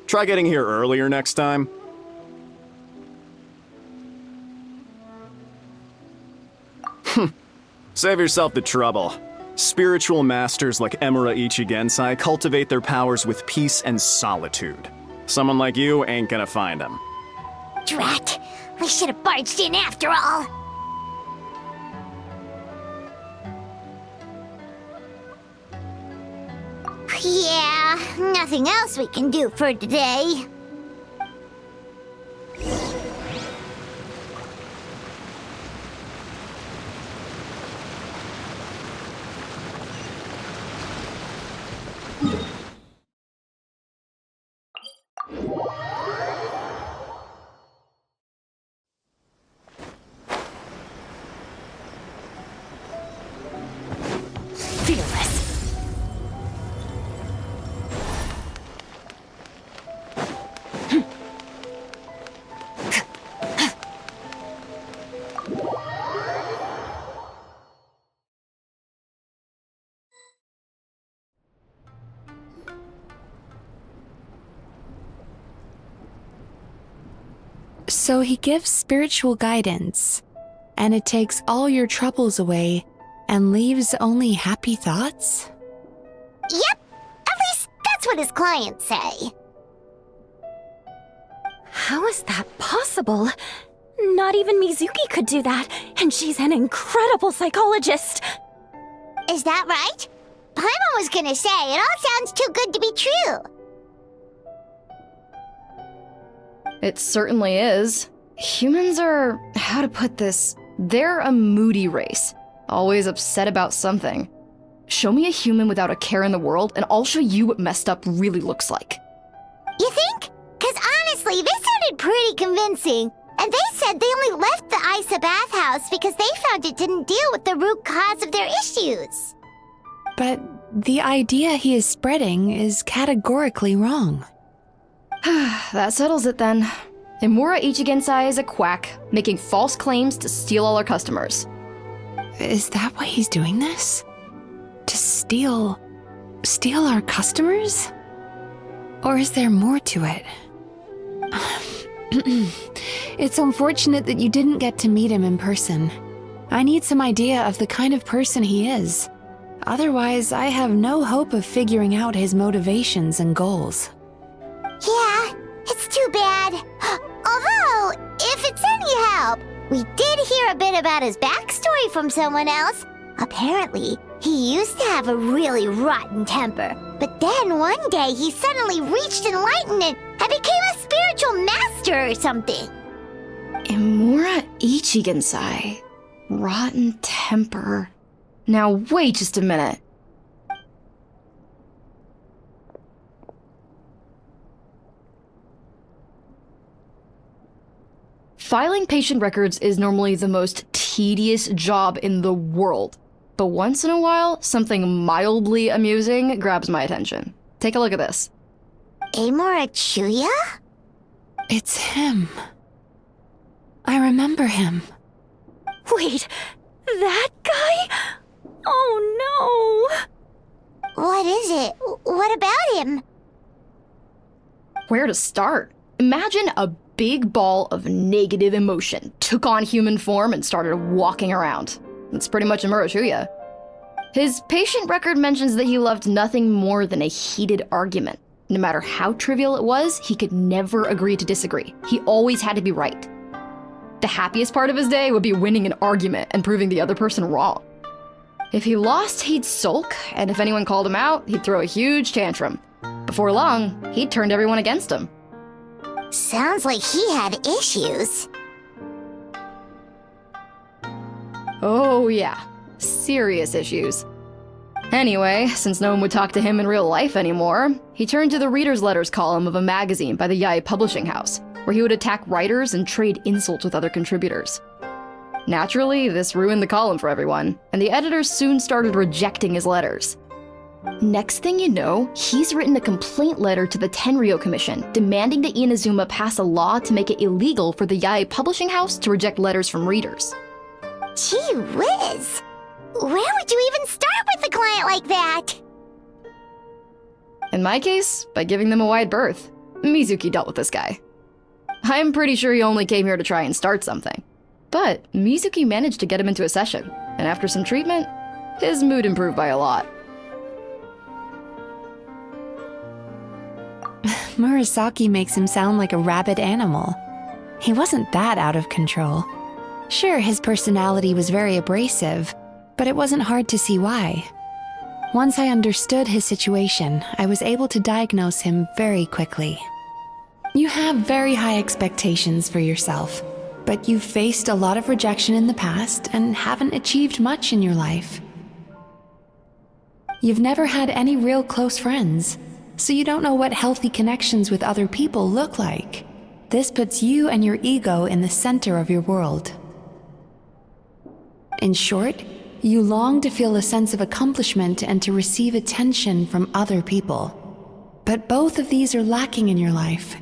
Try getting here earlier next time. Save yourself the trouble. Spiritual masters like Emura Ichigensai cultivate their powers with peace and solitude. Someone like you ain't gonna find them. Drat! We should have barged in after all! Yeah, nothing else we can do for today. Fearless. So he gives spiritual guidance, and it takes all your troubles away and leaves only happy thoughts? Yep, at least that's what his clients say. How is that possible? Not even Mizuki could do that, and she's an incredible psychologist. Is that right? Paimon was gonna say, it all sounds too good to be true. It certainly is. Humans are, how to put this, they're a moody race. Always upset about something. Show me a human without a care in the world, and I'll show you what messed up really looks like. You think? Cause honestly, this sounded pretty convincing. And they said they only left the Isa bathhouse because they found it didn't deal with the root cause of their issues. But the idea he is spreading is categorically wrong. That settles it then. Emura Ichigensai is a quack, making false claims to steal all our customers. Is that why he's doing this? To steal our customers? Or is there more to it? It's unfortunate that you didn't get to meet him in person. I need some idea of the kind of person he is. Otherwise, I have no hope of figuring out his motivations and goals. Yeah, it's too bad. Although, if it's any help, we did hear a bit about his backstory from someone else. Apparently, he used to have a really rotten temper, but then one day he suddenly reached enlightenment and became a spiritual master or something. Emura Ichigensai. Rotten temper. Now wait just a minute. Filing patient records is normally the most tedious job in the world. But once in a while, something mildly amusing grabs my attention. Take a look at this. Amora Chuya? It's him. I remember him. Wait, that guy? Oh no! What is it? What about him? Where to start? Imagine a big ball of negative emotion took on human form and started walking around. That's pretty much Emura Chuya. His patient record mentions that he loved nothing more than a heated argument. No matter how trivial it was, he could never agree to disagree. He always had to be right. The happiest part of his day would be winning an argument and proving the other person wrong. If he lost, he'd sulk, and if anyone called him out, he'd throw a huge tantrum. Before long, he'd turned everyone against him. Sounds like he had issues. Oh yeah, serious issues. Anyway, since no one would talk to him in real life anymore, he turned to the reader's letters column of a magazine by the Yai Publishing House, where he would attack writers and trade insults with other contributors. Naturally, this ruined the column for everyone, and the editors soon started rejecting his letters. Next thing you know, he's written a complaint letter to the Tenryou Commission, demanding that Inazuma pass a law to make it illegal for the Yae publishing house to reject letters from readers. Gee whiz! Where would you even start with a client like that? In my case, by giving them a wide berth. Mizuki dealt with this guy. I'm pretty sure he only came here to try and start something. But Mizuki managed to get him into a session, and after some treatment, his mood improved by a lot. Murasaki makes him sound like a rabid animal. He wasn't that out of control. Sure, his personality was very abrasive, but it wasn't hard to see why. Once I understood his situation, I was able to diagnose him very quickly. You have very high expectations for yourself, but you've faced a lot of rejection in the past and haven't achieved much in your life. You've never had any real close friends, so you don't know what healthy connections with other people look like. This puts you and your ego in the center of your world. In short, you long to feel a sense of accomplishment and to receive attention from other people. But both of these are lacking in your life.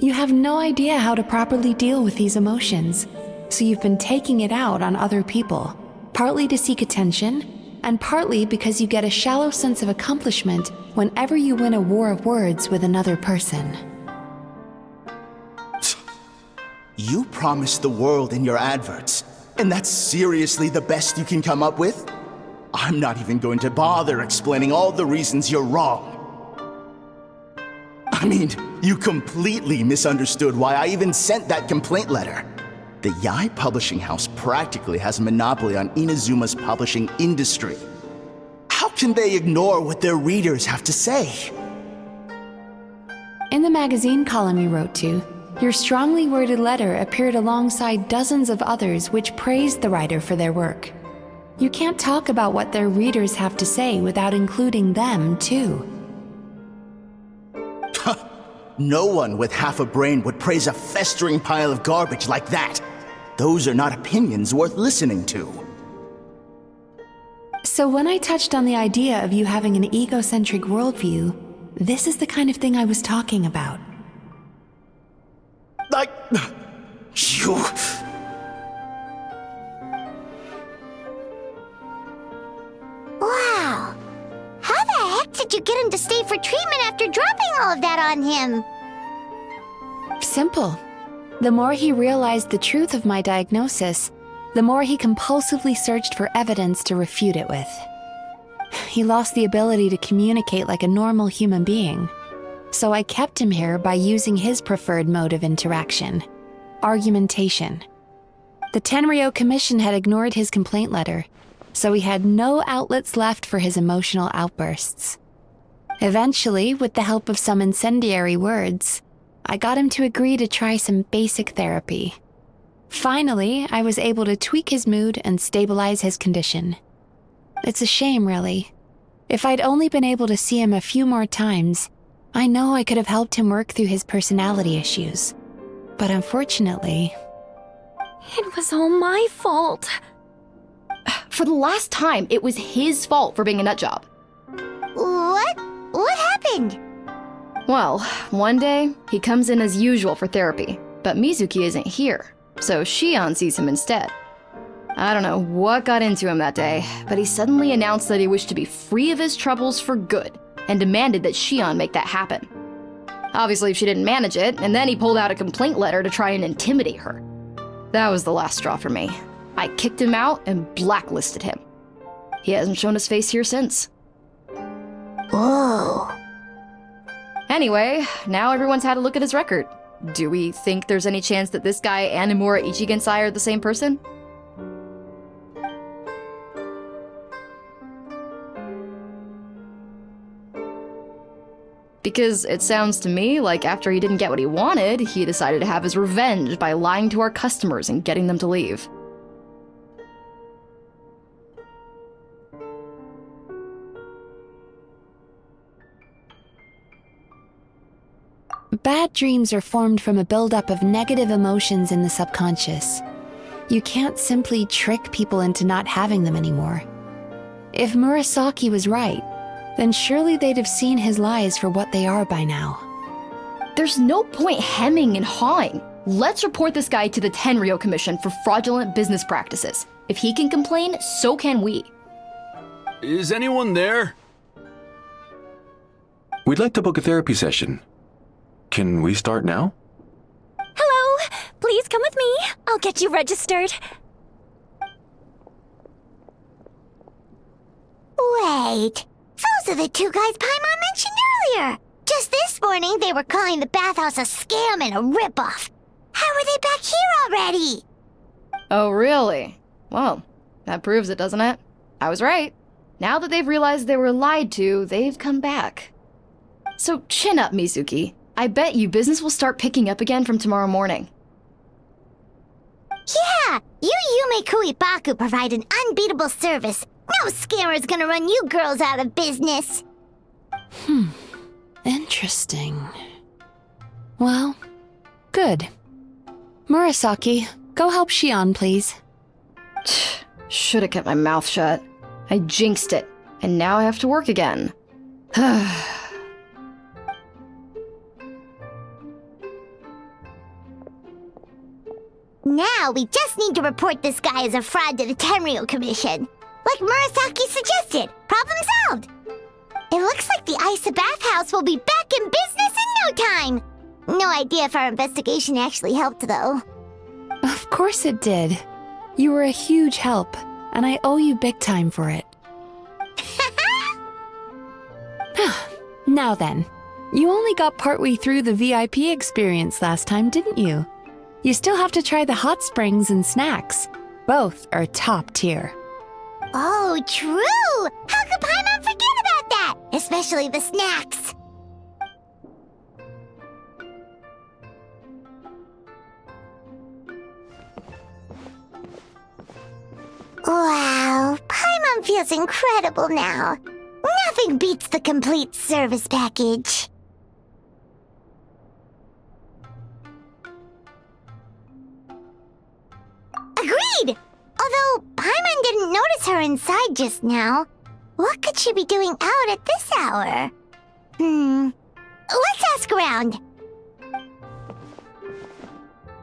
You have no idea how to properly deal with these emotions, so you've been taking it out on other people, partly to seek attention, and partly because you get a shallow sense of accomplishment whenever you win a war of words with another person. You promised the world in your adverts, and that's seriously the best you can come up with? I'm not even going to bother explaining all the reasons you're wrong. I mean, you completely misunderstood why I even sent that complaint letter. The Yae publishing house practically has a monopoly on Inazuma's publishing industry. How can they ignore what their readers have to say? In the magazine column you wrote to, your strongly worded letter appeared alongside dozens of others which praised the writer for their work. You can't talk about what their readers have to say without including them, too. No one with half a brain would praise a festering pile of garbage like that. Those are not opinions worth listening to. So when I touched on the idea of you having an egocentric worldview, this is the kind of thing I was talking about. You... Wow. How the heck did you get him to stay for treatment after dropping all of that on him? Simple. The more he realized the truth of my diagnosis, the more he compulsively searched for evidence to refute it with. He lost the ability to communicate like a normal human being. So I kept him here by using his preferred mode of interaction: argumentation. The Tenryou Commission had ignored his complaint letter, so he had no outlets left for his emotional outbursts. Eventually, with the help of some incendiary words, I got him to agree to try some basic therapy. Finally, I was able to tweak his mood and stabilize his condition. It's a shame, really. If I'd only been able to see him a few more times, I know I could have helped him work through his personality issues. But unfortunately... It was all my fault. For the last time, it was his fault for being a nutjob. What? What happened? Well, one day, he comes in as usual for therapy, but Mizuki isn't here, so Shion sees him instead. I don't know what got into him that day, but he suddenly announced that he wished to be free of his troubles for good, and demanded that Shion make that happen. Obviously, she didn't manage it, and then he pulled out a complaint letter to try and intimidate her. That was the last straw for me. I kicked him out and blacklisted him. He hasn't shown his face here since. Whoa. Anyway, now everyone's had a look at his record. Do we think there's any chance that this guy and Nomura Ichigensai are the same person? Because it sounds to me like after he didn't get what he wanted, he decided to have his revenge by lying to our customers and getting them to leave. Bad dreams are formed from a buildup of negative emotions in the subconscious. You can't simply trick people into not having them anymore. If Murasaki was right, then surely they'd have seen his lies for what they are by now. There's no point hemming and hawing. Let's report this guy to the Tenryo Commission for fraudulent business practices. If he can complain, so can we. Is anyone there? We'd like to book a therapy session. Can we start now? Hello! Please come with me. I'll get you registered. Wait, those are the two guys Paimon mentioned earlier. Just this morning, they were calling the bathhouse a scam and a ripoff. How are they back here already? Oh, really? Well, that proves it, doesn't it? I was right. Now that they've realized they were lied to, they've come back. So chin up, Mizuki. I bet you business will start picking up again from tomorrow morning. Yeah, you Yume Kuibaku provide an unbeatable service. No scammer's gonna run you girls out of business. Interesting. Well, good. Murasaki, go help Shion, please. Should have kept my mouth shut. I jinxed it, and now I have to work again. Now we just need to report this guy as a fraud to the Tenryo Commission. Like Murasaki suggested. Problem solved. It looks like the Isa bathhouse will be back in business in no time. No idea if our investigation actually helped, though. Of course it did. You were a huge help, and I owe you big time for it. Now then, you only got partway through the VIP experience last time, didn't you? You still have to try the hot springs and snacks. Both are top tier. Oh, true! How could Paimon forget about that? Especially the snacks. Wow, Paimon feels incredible now. Nothing beats the complete service package. Agreed! Although Paimon didn't notice her inside just now. What could she be doing out at this hour? Let's ask around.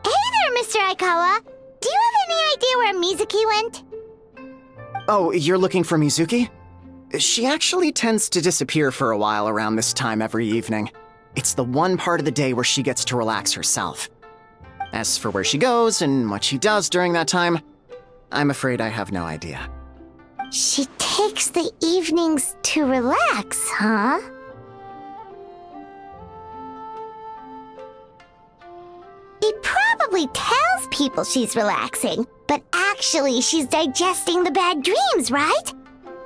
Hey there, Mr. Aikawa. Do you have any idea where Mizuki went? Oh, you're looking for Mizuki? She actually tends to disappear for a while around this time every evening. It's the one part of the day where she gets to relax herself. As for where she goes and what she does during that time, I'm afraid I have no idea. She takes the evenings to relax, huh? She probably tells people she's relaxing, but actually she's digesting the bad dreams, right?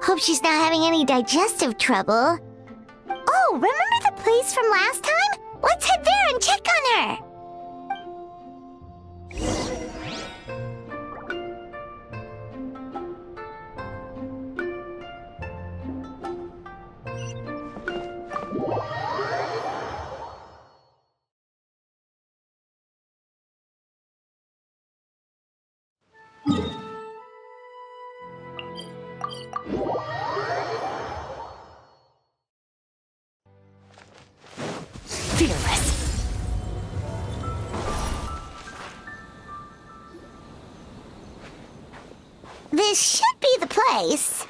Hope she's not having any digestive trouble. Oh, remember the place from last time? Let's head there and check on her. Fearless. This should be the place.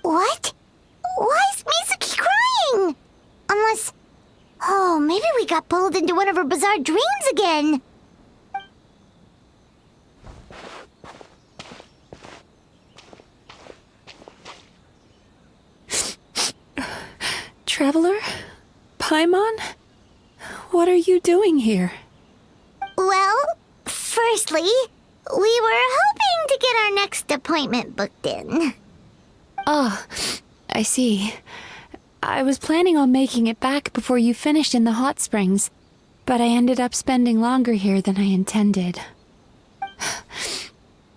What? Why is Mizuki crying? Unless... Oh, maybe we got pulled into one of her bizarre dreams again. Traveler? Paimon? What are you doing here? Well, firstly, we were hoping to get our next appointment booked in. Oh, I see. I was planning on making it back before you finished in the hot springs, but I ended up spending longer here than I intended.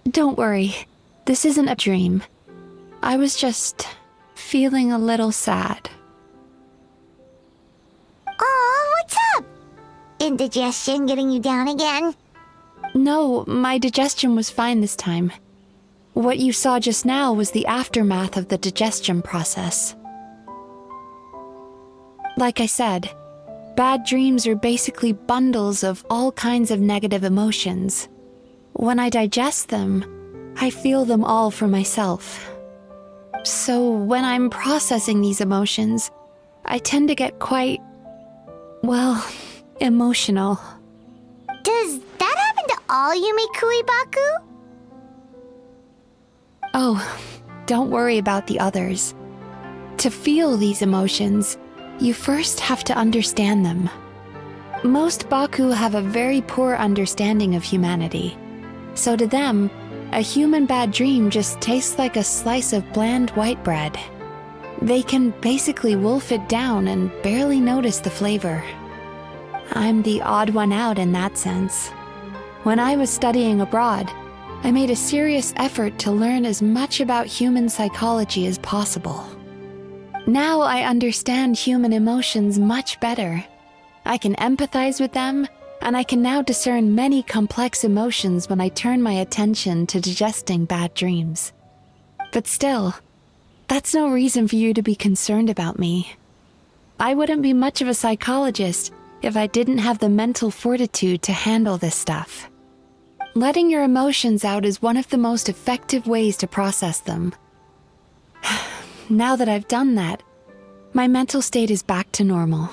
Don't worry, this isn't a dream. I was just feeling a little sad. Oh, what's up? Indigestion getting you down again? No, my digestion was fine this time. What you saw just now was the aftermath of the digestion process. Like I said, bad dreams are basically bundles of all kinds of negative emotions. When I digest them, I feel them all for myself. So when I'm processing these emotions, I tend to get quite, well, emotional. Does that happen to all Yumikui Baku? Oh, don't worry about the others. To feel these emotions, you first have to understand them. Most Baku have a very poor understanding of humanity. So to them, a human bad dream just tastes like a slice of bland white bread. They can basically wolf it down and barely notice the flavor. I'm the odd one out in that sense. When I was studying abroad, I made a serious effort to learn as much about human psychology as possible. Now I understand human emotions much better. I can empathize with them, and I can now discern many complex emotions when I turn my attention to digesting bad dreams. But still, that's no reason for you to be concerned about me. I wouldn't be much of a psychologist if I didn't have the mental fortitude to handle this stuff. Letting your emotions out is one of the most effective ways to process them. Now that I've done that, my mental state is back to normal.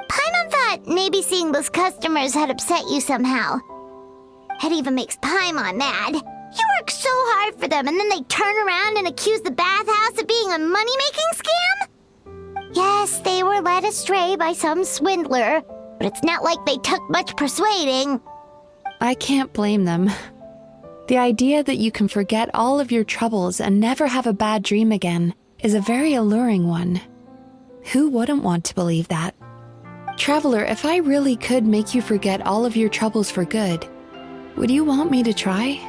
Paimon thought maybe seeing those customers had upset you somehow. It even makes Paimon mad. You work so hard for them and then they turn around and accuse the bathhouse of being a money-making scam? Yes, they were led astray by some swindler, but it's not like they took much persuading. I can't blame them. The idea that you can forget all of your troubles and never have a bad dream again is a very alluring one. Who wouldn't want to believe that? Traveler, if I really could make you forget all of your troubles for good, would you want me to try?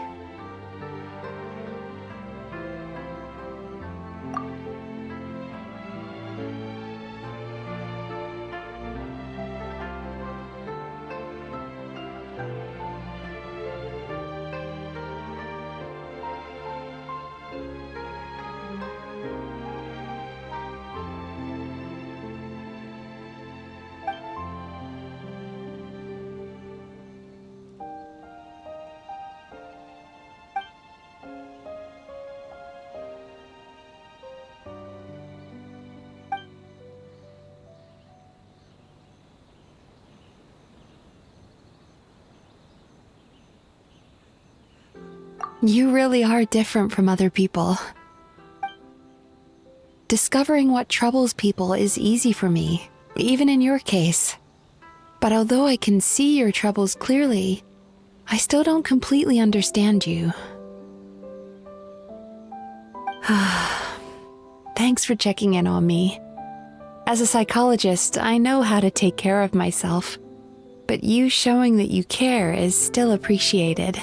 You really are different from other people. Discovering what troubles people is easy for me, even in your case. But although I can see your troubles clearly, I still don't completely understand you. Thanks for checking in on me. As a psychologist, I know how to take care of myself, but you showing that you care is still appreciated.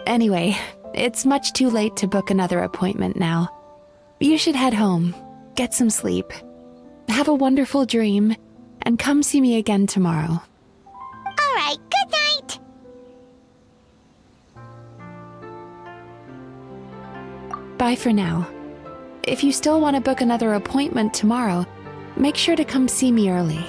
Anyway, it's much too late to book another appointment now. You should head home, get some sleep, have a wonderful dream, and come see me again tomorrow. All right, good night. Bye for now. If you still want to book another appointment tomorrow, make sure to come see me early.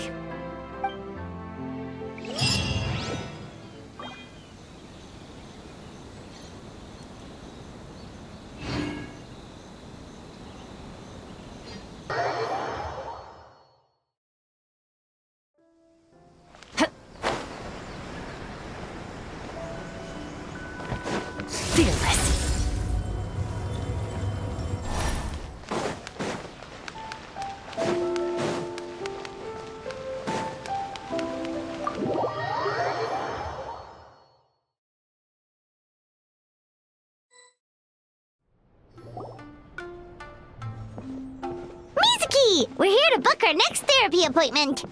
Mizuki! We're here to book our next therapy appointment.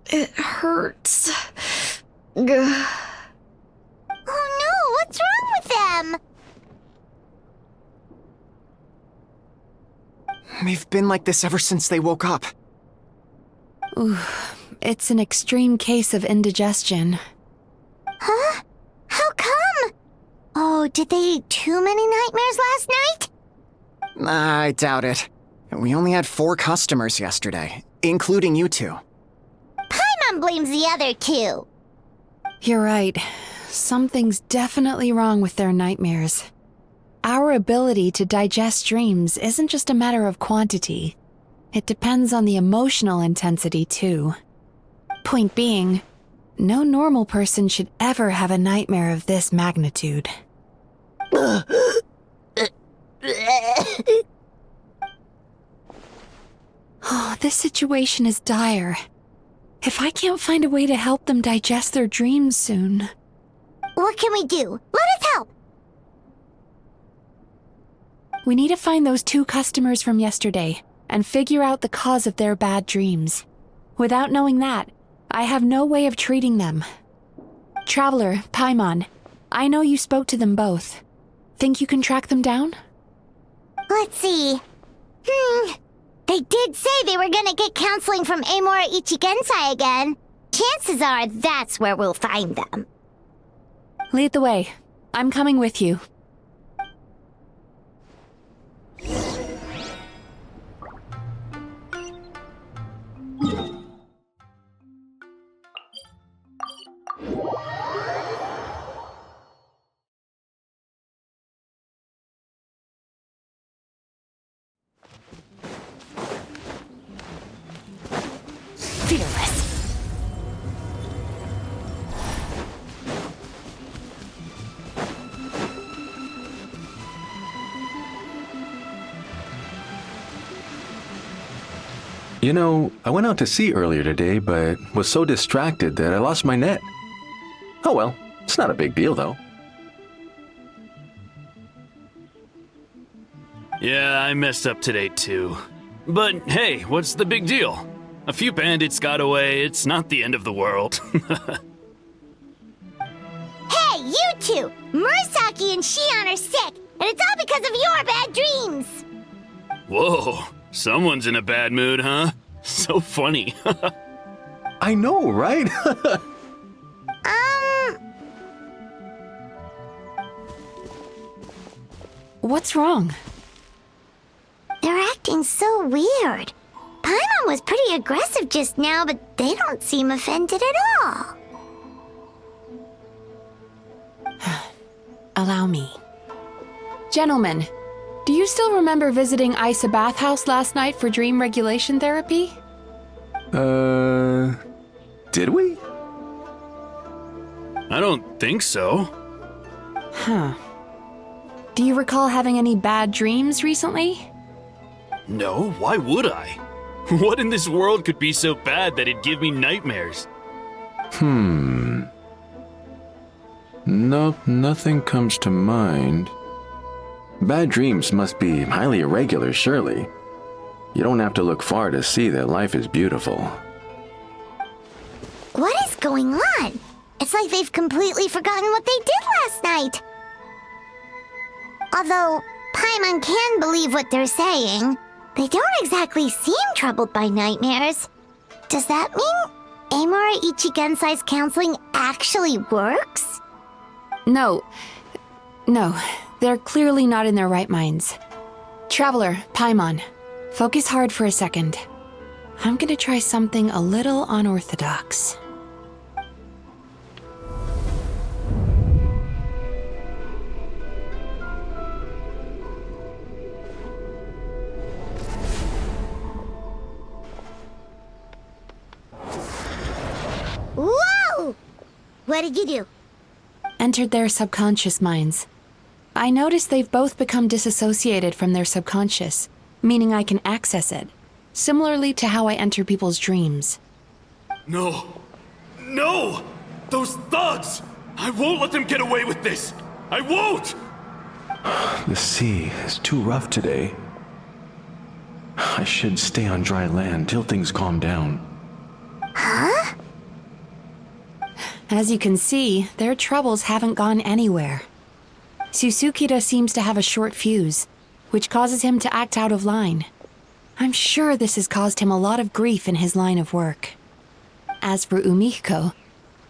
It hurts. Gah. Oh no, what's wrong with them? They've been like this ever since they woke up. Ooh, it's an extreme case of indigestion. Huh? How come? Oh, did they eat too many nightmares last night? I doubt it. We only had 4 customers yesterday, including you two. Paimon blames the other 2. You're right. Something's definitely wrong with their nightmares. Our ability to digest dreams isn't just a matter of quantity. It depends on the emotional intensity, too. Point being, no normal person should ever have a nightmare of this magnitude. Oh, this situation is dire. If I can't find a way to help them digest their dreams soon... What can we do? Let us help! We need to find those 2 customers from yesterday and figure out the cause of their bad dreams. Without knowing that, I have no way of treating them. Traveler, Paimon, I know you spoke to them both. Think you can track them down? Let's see. They did say they were gonna get counseling from Amora Ichigensai again. Chances are that's where we'll find them. Lead the way. I'm coming with you. Fearless. You know, I went out to sea earlier today, but was so distracted that I lost my net. Oh well, it's not a big deal though. Yeah, I messed up today too. But hey, what's the big deal? A few bandits got away, it's not the end of the world. Hey, you 2! Murasaki and Shion are sick, and it's all because of your bad dreams! Whoa, someone's in a bad mood, huh? So funny. I know, right? What's wrong? They're acting so weird. Paimon was pretty aggressive just now, but they don't seem offended at all. Allow me. Gentlemen, do you still remember visiting Isa Bathhouse last night for dream regulation therapy? Did we? I don't think so. Huh. Do you recall having any bad dreams recently? No, why would I? What in this world could be so bad that it'd give me nightmares? Nope, nothing comes to mind. Bad dreams must be highly irregular, surely. You don't have to look far to see that life is beautiful. What is going on? It's like they've completely forgotten what they did last night. Although Paimon can believe what they're saying, they don't exactly seem troubled by nightmares. Does that mean Amora Ichigensai's counseling actually works? No, they're clearly not in their right minds. Traveler, Paimon, focus hard for a second. I'm gonna try something a little unorthodox. Whoa! What did you do? Entered their subconscious minds. I noticed they've both become disassociated from their subconscious, meaning I can access it, similarly to how I enter people's dreams. No! No! Those thugs! I won't let them get away with this! I won't! The sea is too rough today. I should stay on dry land till things calm down. Huh? As you can see, their troubles haven't gone anywhere. Susukida seems to have a short fuse, which causes him to act out of line. I'm sure this has caused him a lot of grief in his line of work. As for Umiko,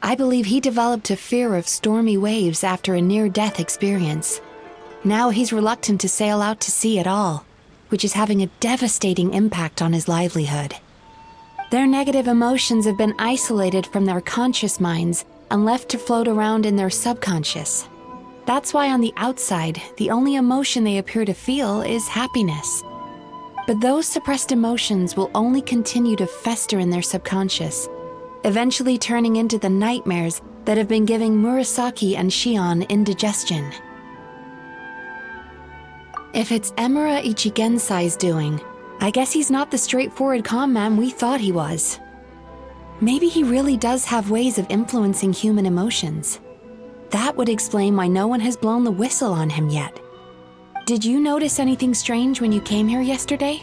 I believe he developed a fear of stormy waves after a near-death experience. Now he's reluctant to sail out to sea at all, which is having a devastating impact on his livelihood. Their negative emotions have been isolated from their conscious minds and left to float around in their subconscious. That's why on the outside, the only emotion they appear to feel is happiness. But those suppressed emotions will only continue to fester in their subconscious, eventually turning into the nightmares that have been giving Murasaki and Shion indigestion. If it's Emura Ichigensai's doing, I guess he's not the straightforward calm man we thought he was. Maybe he really does have ways of influencing human emotions. That would explain why no one has blown the whistle on him yet. Did you notice anything strange when you came here yesterday?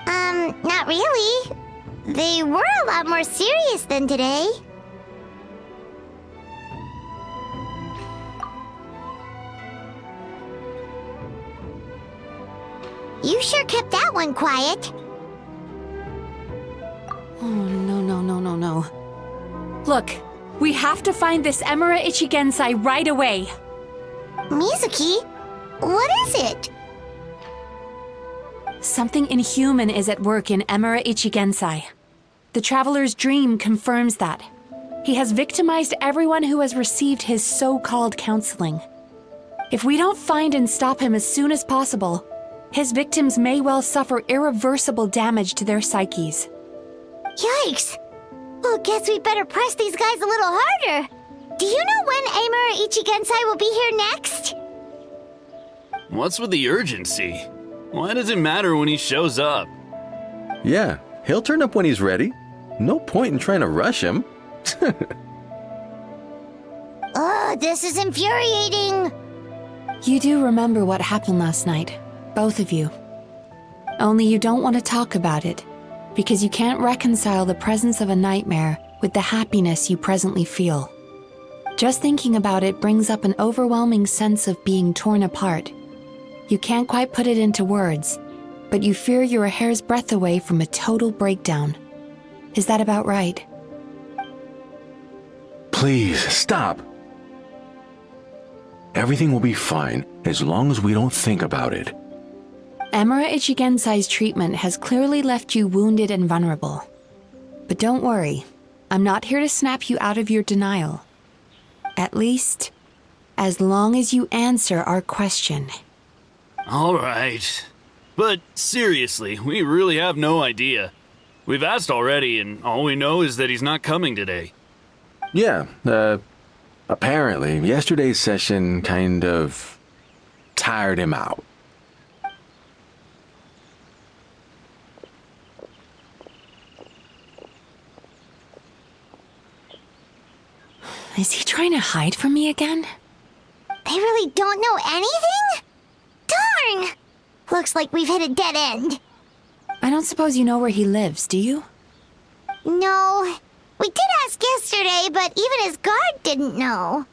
Not really. They were a lot more serious than today. You sure kept that one quiet. Oh, no. Look, we have to find this Emura Ichigensai right away. Mizuki, what is it? Something inhuman is at work in Emura Ichigensai. The Traveler's dream confirms that. He has victimized everyone who has received his so-called counseling. If we don't find and stop him as soon as possible, his victims may well suffer irreversible damage to their psyches. Yikes! Well, guess we better press these guys a little harder. Do you know when Emura Ichigensai will be here next? What's with the urgency? Why does it matter when he shows up? Yeah, he'll turn up when he's ready. No point in trying to rush him. Oh, this is infuriating. You do remember what happened last night, both of you. Only you don't want to talk about it, because you can't reconcile the presence of a nightmare with the happiness you presently feel. Just thinking about it brings up an overwhelming sense of being torn apart. You can't quite put it into words, but you fear you're a hair's breadth away from a total breakdown. Is that about right? Please, stop. Everything will be fine as long as we don't think about it. Emura Ichigensai's treatment has clearly left you wounded and vulnerable. But don't worry, I'm not here to snap you out of your denial. At least, as long as you answer our question. All right. But seriously, we really have no idea. We've asked already, and all we know is that he's not coming today. Yeah, apparently, yesterday's session kind of tired him out. Is he trying to hide from me again? They really don't know anything? Darn! Looks like we've hit a dead end. I don't suppose you know where he lives, do you? No. We did ask yesterday, but even his guard didn't know.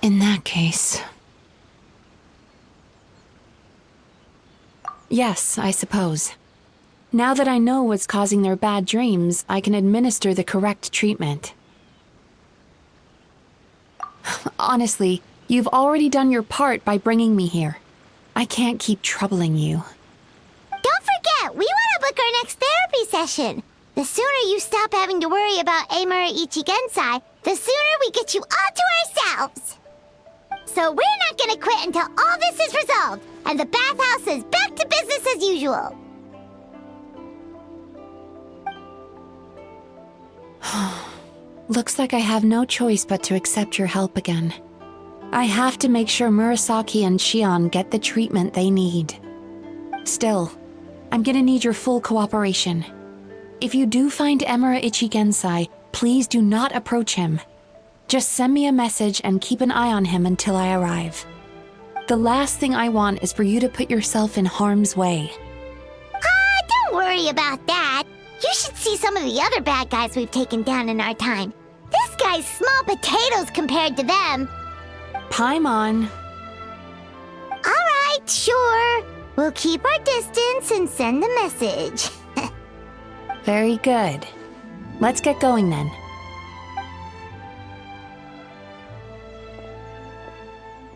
In that case... Yes, I suppose. Now that I know what's causing their bad dreams, I can administer the correct treatment. Honestly, you've already done your part by bringing me here. I can't keep troubling you. Don't forget, we want to book our next therapy session. The sooner you stop having to worry about Emura Ichigensai, the sooner we get you all to ourselves. So we're not gonna quit until all this is resolved, and the bathhouse is back to business as usual. Looks like I have no choice but to accept your help again. I have to make sure Murasaki and Shion get the treatment they need. Still, I'm gonna need your full cooperation. If you do find Emura Ichigensai, please do not approach him. Just send me a message and keep an eye on him until I arrive. The last thing I want is for you to put yourself in harm's way. Don't worry about that. You should see some of the other bad guys we've taken down in our time. guy's small potatoes compared to them. Paimon. Alright, sure. We'll keep our distance and send a message. Very good. Let's get going then.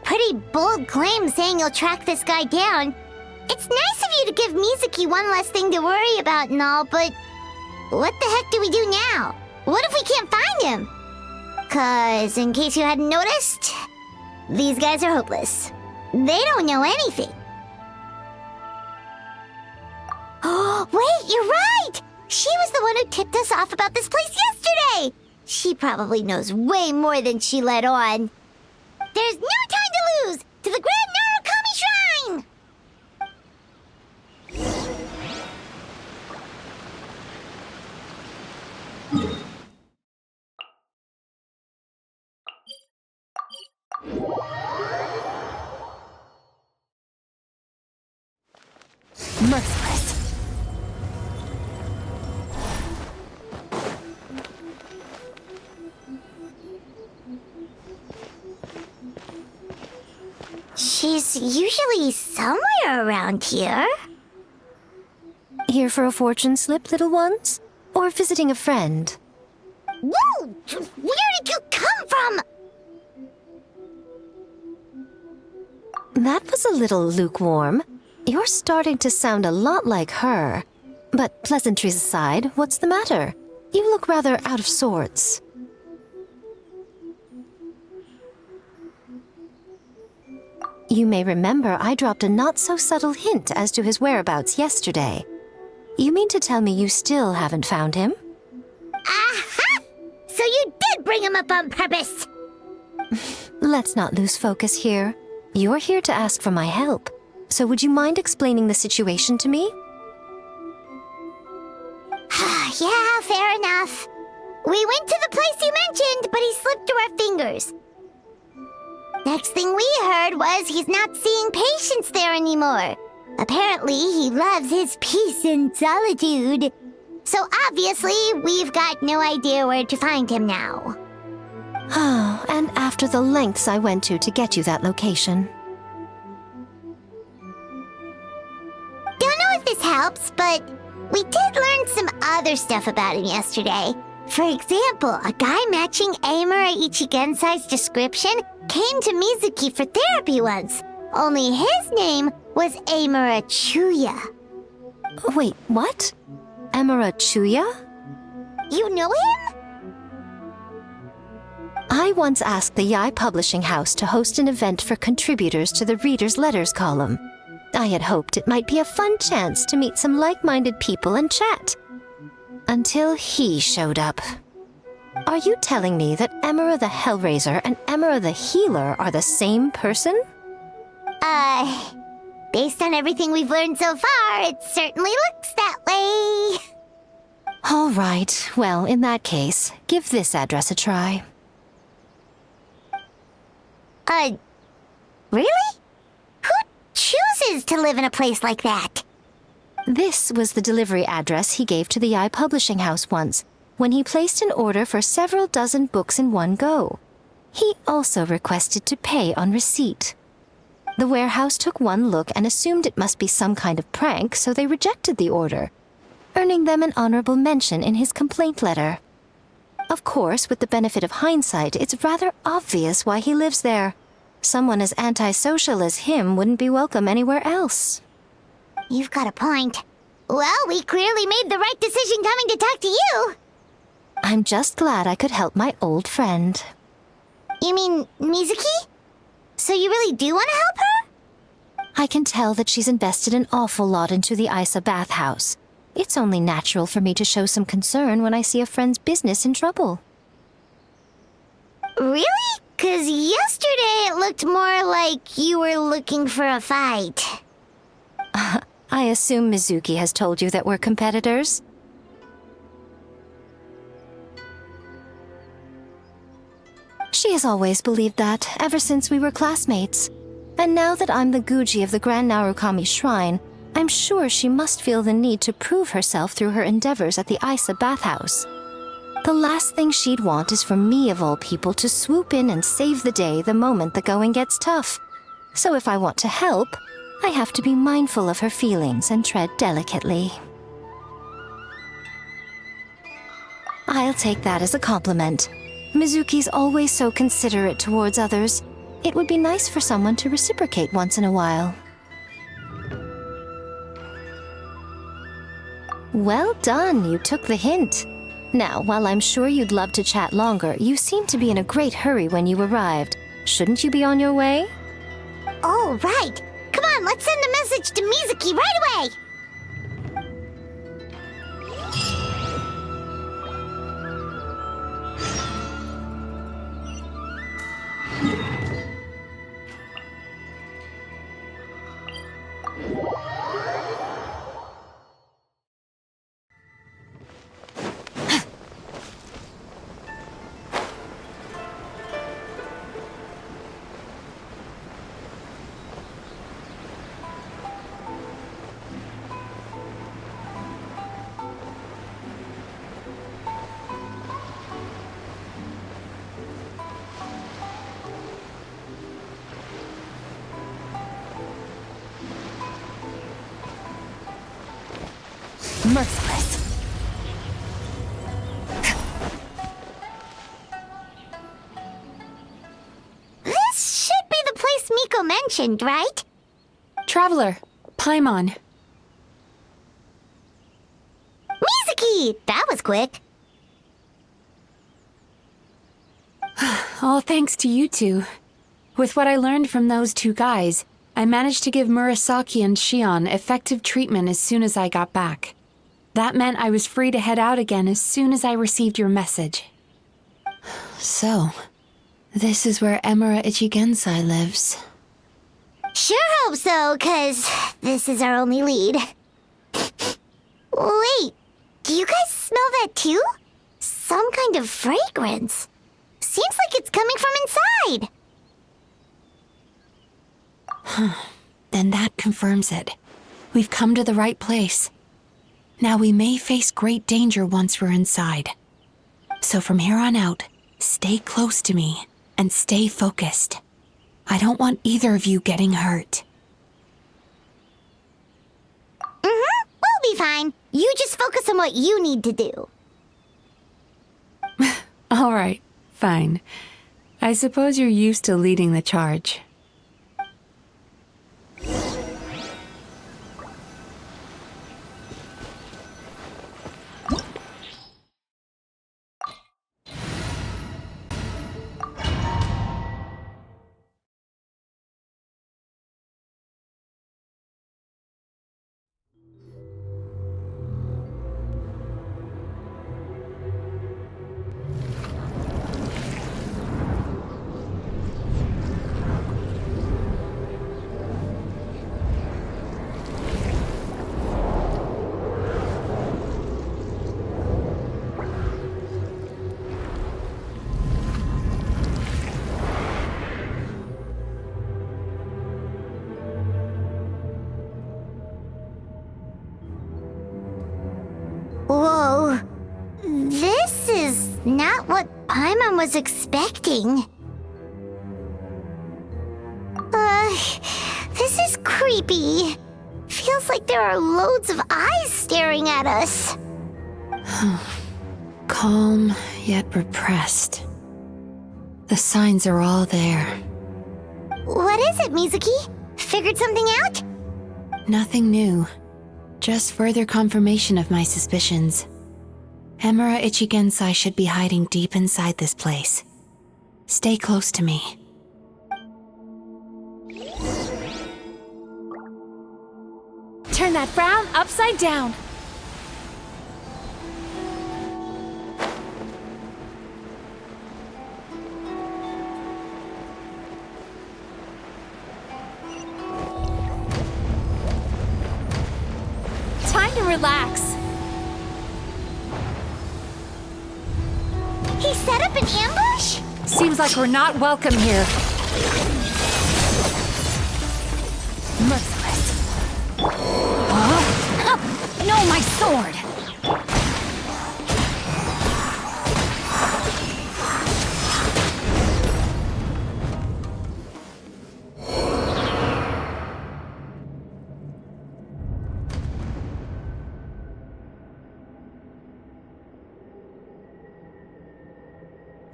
Pretty bold claim saying you'll track this guy down. It's nice of you to give Mizuki one less thing to worry about and all, but what the heck do we do now? What if we can't find him? 'Cause, in case you hadn't noticed, these guys are hopeless. They don't know anything. Oh, wait, you're right! She was the one who tipped us off about this place yesterday! She probably knows way more than she let on. There's no time to lose! To the Grand Narukami Shrine! Merciless. She's usually somewhere around here. Here for a fortune slip, little ones? Or visiting a friend? Whoa! Where did you come from? That was a little lukewarm. You're starting to sound a lot like her. But pleasantries aside, what's the matter? You look rather out of sorts. You may remember I dropped a not-so-subtle hint as to his whereabouts yesterday. You mean to tell me you still haven't found him? Aha! So you did bring him up on purpose! Let's not lose focus here. You're here to ask for my help. So would you mind explaining the situation to me? Yeah, fair enough. We went to the place you mentioned, but he slipped through our fingers. Next thing we heard was he's not seeing patients there anymore. Apparently, he loves his peace and solitude. So obviously, we've got no idea where to find him now. Oh, and after the lengths I went to get you that location. Don't know if this helps, but we did learn some other stuff about him yesterday. For example, a guy matching Amura Ichigensai's description came to Mizuki for therapy once. Only his name was Amura Chuya. Wait, what? Amura Chuya? You know him? I once asked the Yai Publishing House to host an event for contributors to the Reader's Letters column. I had hoped it might be a fun chance to meet some like-minded people and chat. Until he showed up. Are you telling me that Amura the Hellraiser and Amura the Healer are the same person? Based on everything we've learned so far, it certainly looks that way. All right, well, in that case, give this address a try. Really? Who chooses to live in a place like that? This was the delivery address he gave to the Yai Publishing House once, when he placed an order for several dozen books in one go. He also requested to pay on receipt. The warehouse took one look and assumed it must be some kind of prank, so they rejected the order, earning them an honorable mention in his complaint letter. Of course, with the benefit of hindsight, it's rather obvious why he lives there. Someone as antisocial as him wouldn't be welcome anywhere else. You've got a point. Well, we clearly made the right decision coming to talk to you. I'm just glad I could help my old friend. You mean Mizuki? So you really do want to help her? I can tell that she's invested an awful lot into the Isa bathhouse. It's only natural for me to show some concern when I see a friend's business in trouble. Really? 'Cause yesterday it looked more like you were looking for a fight. I assume Mizuki has told you that we're competitors? She has always believed that, ever since we were classmates. And now that I'm the Guji of the Grand Narukami Shrine, I'm sure she must feel the need to prove herself through her endeavors at the Isa bathhouse. The last thing she'd want is for me, of all people, to swoop in and save the day the moment the going gets tough. So if I want to help, I have to be mindful of her feelings and tread delicately. I'll take that as a compliment. Mizuki's always so considerate towards others. It would be nice for someone to reciprocate once in a while. Well done, you took the hint. Now, while I'm sure you'd love to chat longer, you seemed to be in a great hurry when you arrived. Shouldn't you be on your way? Oh, right. Come on, let's send a message to Mizuki right away. Merciless. This should be the place Miko mentioned, right? Traveler, Paimon. Mizuki! That was quick. All thanks to you two. With what I learned from those two guys, I managed to give Murasaki and Shion effective treatment as soon as I got back. That meant I was free to head out again as soon as I received your message. So, this is where Emura Ichigensai lives. Sure hope so, 'cause this is our only lead. Wait, do you guys smell that too? Some kind of fragrance. Seems like it's coming from inside. Then that confirms it. We've come to the right place. Now we may face great danger once we're inside. So from here on out, stay close to me and stay focused. I don't want either of you getting hurt. We'll be fine. You just focus on what you need to do. All right, fine. I suppose you're used to leading the charge. Whoa. This is not what Paimon was expecting. This is creepy. Feels like there are loads of eyes staring at us. Calm, yet repressed. The signs are all there. What is it, Mizuki? Figured something out? Nothing new. Just further confirmation of my suspicions. Emura Ichigensai should be hiding deep inside this place. Stay close to me. Turn that frown upside down! Time to relax. He set up an ambush? Seems like we're not welcome here. Merciless. Huh? No, my sword!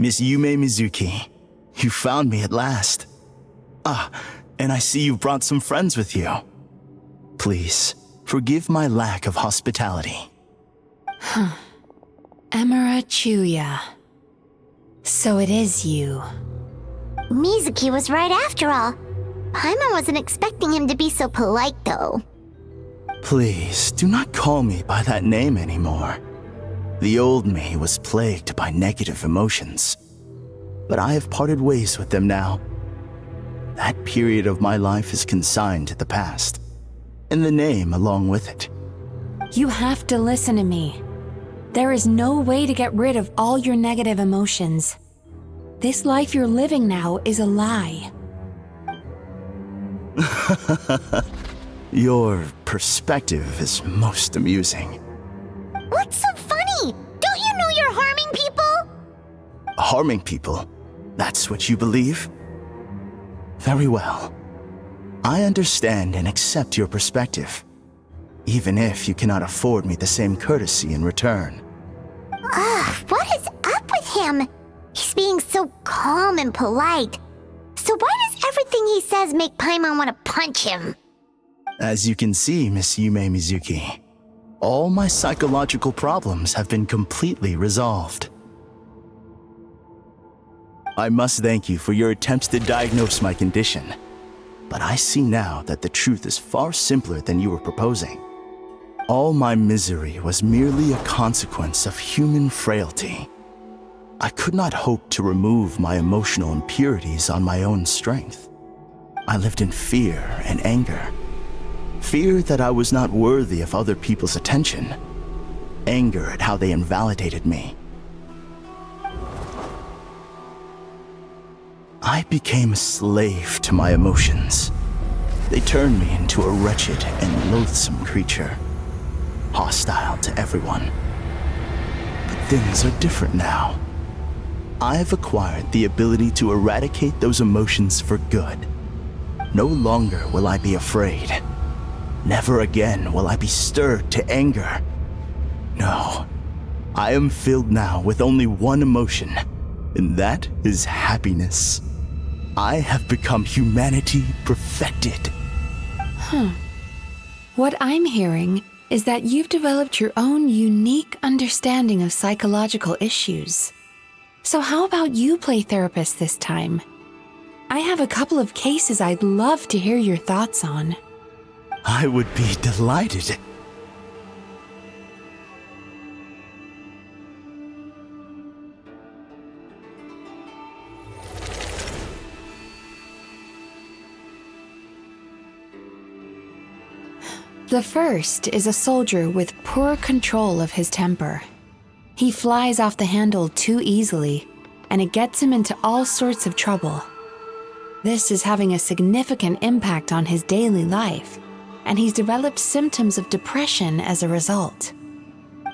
Miss Yume Mizuki, you found me at last. Ah, and I see you brought some friends with you. Please, forgive my lack of hospitality. Melancholia. So it is you. Mizuki was right after all. Paimon wasn't expecting him to be so polite, though. Please, do not call me by that name anymore. The old me was plagued by negative emotions, but I have parted ways with them now. That period of my life is consigned to the past, and the name along with it. You have to listen to me. There is no way to get rid of all your negative emotions. This life you're living now is a lie. Your perspective is most amusing. What's so funny? Don't you know you're harming people? Harming people? That's what you believe? Very well. I understand and accept your perspective, even if you cannot afford me the same courtesy in return. What is up with him? He's being so calm and polite. So why does everything he says make Paimon want to punch him? As you can see, Miss Yume Mizuki, all my psychological problems have been completely resolved. I must thank you for your attempts to diagnose my condition, but I see now that the truth is far simpler than you were proposing. All my misery was merely a consequence of human frailty. I could not hope to remove my emotional impurities on my own strength. I lived in fear and anger. Fear that I was not worthy of other people's attention. Anger at how they invalidated me. I became a slave to my emotions. They turned me into a wretched and loathsome creature, hostile to everyone. But things are different now. I have acquired the ability to eradicate those emotions for good. No longer will I be afraid. Never again will I be stirred to anger. No, I am filled now with only one emotion, and that is happiness. I have become humanity perfected. What I'm hearing is that you've developed your own unique understanding of psychological issues. So how about you play therapist this time? I have a couple of cases I'd love to hear your thoughts on. I would be delighted. The first is a soldier with poor control of his temper. He flies off the handle too easily, and it gets him into all sorts of trouble. This is having a significant impact on his daily life, and he's developed symptoms of depression as a result.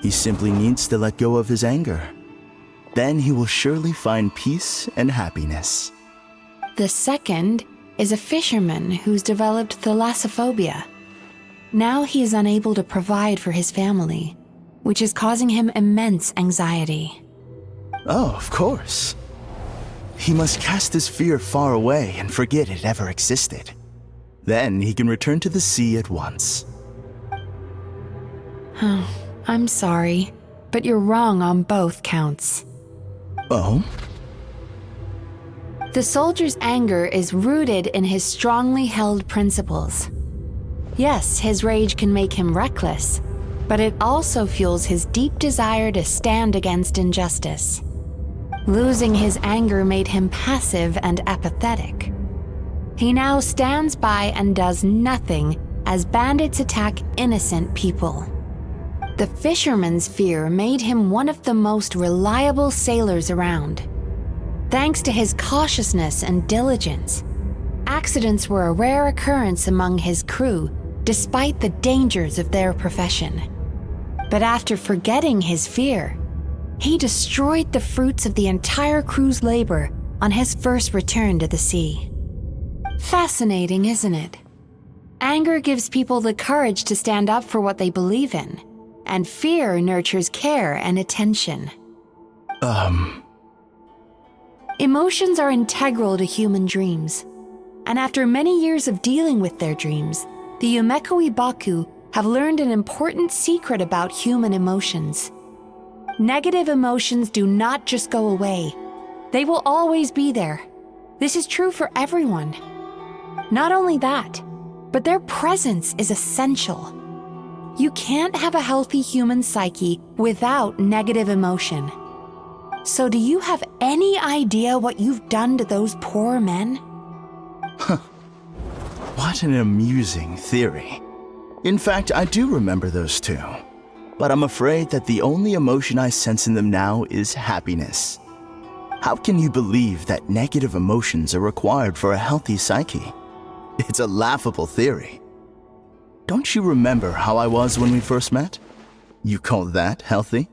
He simply needs to let go of his anger. Then he will surely find peace and happiness. The second is a fisherman who's developed thalassophobia. Now he is unable to provide for his family, which is causing him immense anxiety. Oh, of course. He must cast his fear far away and forget it ever existed. Then he can return to the sea at once. I'm sorry, but you're wrong on both counts. Oh? The soldier's anger is rooted in his strongly held principles. Yes, his rage can make him reckless, but it also fuels his deep desire to stand against injustice. Losing his anger made him passive and apathetic. He now stands by and does nothing as bandits attack innocent people. The fisherman's fear made him one of the most reliable sailors around. Thanks to his cautiousness and diligence, accidents were a rare occurrence among his crew, despite the dangers of their profession. But after forgetting his fear, he destroyed the fruits of the entire crew's labor on his first return to the sea. Fascinating, isn't it? Anger gives people the courage to stand up for what they believe in, and fear nurtures care and attention. Emotions are integral to human dreams, and after many years of dealing with their dreams, the Yumekoi Baku have learned an important secret about human emotions. Negative emotions do not just go away. They will always be there. This is true for everyone. Not only that, but their presence is essential. You can't have a healthy human psyche without negative emotion. So do you have any idea what you've done to those poor men? What an amusing theory. In fact, I do remember those two. But I'm afraid that the only emotion I sense in them now is happiness. How can you believe that negative emotions are required for a healthy psyche? It's a laughable theory. Don't you remember how I was when we first met? You call that healthy?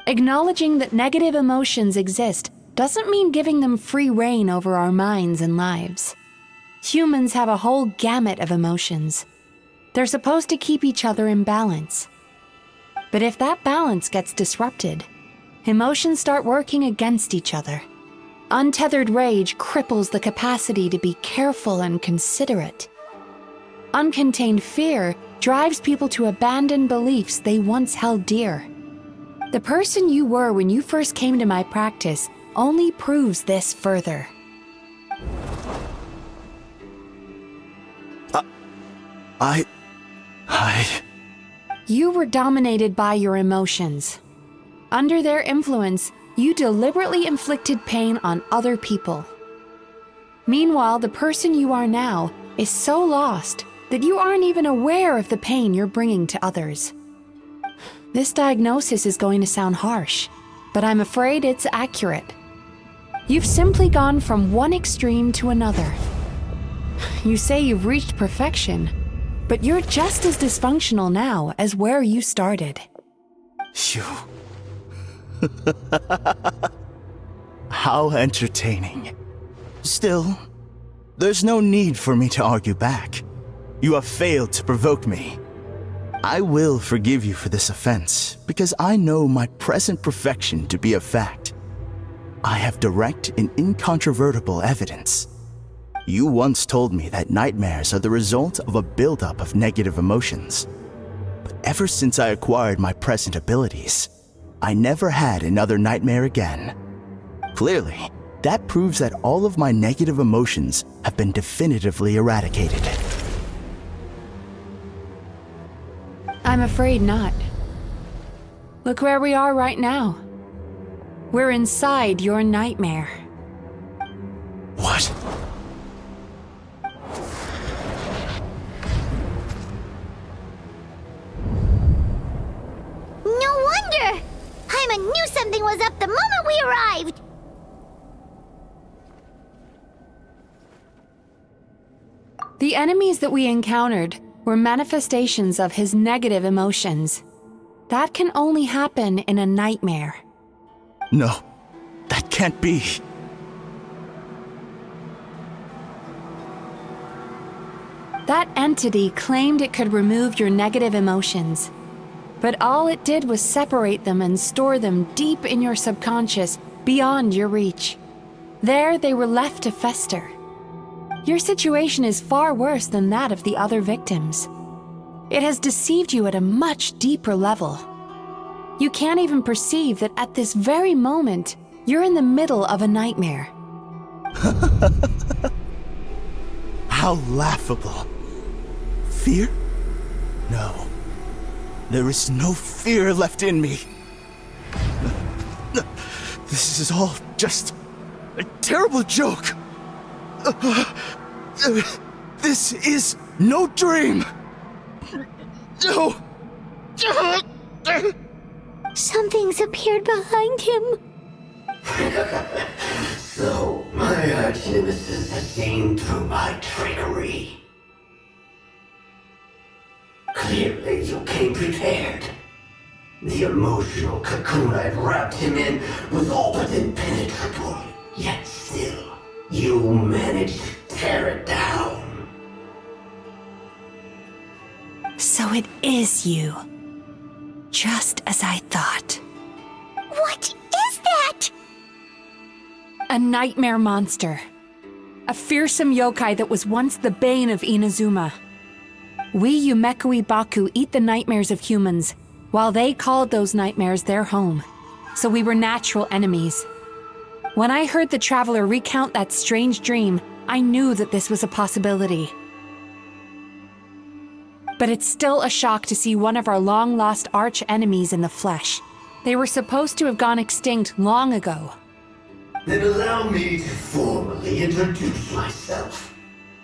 Acknowledging that negative emotions exist doesn't mean giving them free rein over our minds and lives. Humans have a whole gamut of emotions. They're supposed to keep each other in balance. But if that balance gets disrupted, emotions start working against each other. Untethered rage cripples the capacity to be careful and considerate. Uncontained fear drives people to abandon beliefs they once held dear. The person you were when you first came to my practice only proves this further. You were dominated by your emotions. Under their influence, you deliberately inflicted pain on other people. Meanwhile, the person you are now is so lost that you aren't even aware of the pain you're bringing to others. This diagnosis is going to sound harsh, but I'm afraid it's accurate. You've simply gone from one extreme to another. You say you've reached perfection, but you're just as dysfunctional now as where you started. Phew. How entertaining. Still, there's no need for me to argue back. You have failed to provoke me. I will forgive you for this offense because I know my present perfection to be a fact. I have direct and incontrovertible evidence. You once told me that nightmares are the result of a buildup of negative emotions. But ever since I acquired my present abilities, I never had another nightmare again. Clearly, that proves that all of my negative emotions have been definitively eradicated. I'm afraid not. Look where we are right now. We're inside your nightmare. What? No wonder! Paimon knew something was up the moment we arrived! The enemies that we encountered were manifestations of his negative emotions. That can only happen in a nightmare. No, that can't be. That entity claimed it could remove your negative emotions, but all it did was separate them and store them deep in your subconscious, beyond your reach. There they were left to fester. Your situation is far worse than that of the other victims. It has deceived you at a much deeper level. You can't even perceive that at this very moment, you're in the middle of a nightmare. How laughable. Fear? No. There is no fear left in me. This is all just a terrible joke. This is no dream. No. Something's appeared behind him. So, my arch-nemesis has seen through my trickery. Clearly, you came prepared. The emotional cocoon I'd wrapped him in was all but impenetrable. Yet still, you managed to tear it down. So it is you. Just as I thought. What is that? A nightmare monster. A fearsome yokai that was once the bane of Inazuma. We Yumekui Baku eat the nightmares of humans, while they called those nightmares their home. So we were natural enemies. When I heard the traveler recount that strange dream, I knew that this was a possibility. But it's still a shock to see one of our long-lost arch-enemies in the flesh. They were supposed to have gone extinct long ago. Then allow me to formally introduce myself.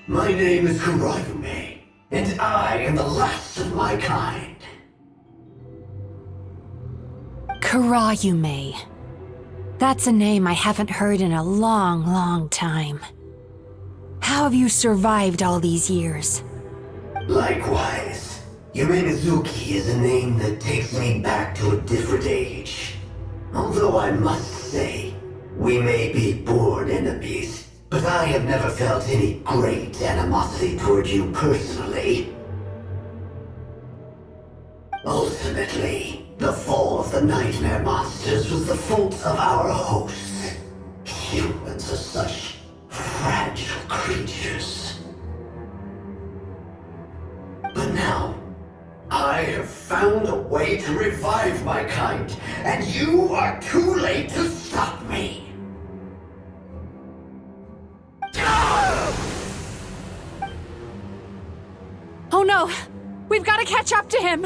My name is Kurayume, and I am the last of my kind. Kurayume. That's a name I haven't heard in a long, long time. How have you survived all these years? Likewise, Yume Mizuki is a name that takes me back to a different age. Although I must say, we may be born enemies, but I have never felt any great animosity toward you personally. Ultimately, the fall of the nightmare monsters was the fault of our hosts. Humans are such fragile creatures. But now, I have found a way to revive my kind, and you are too late to stop me. Oh no! We've got to catch up to him!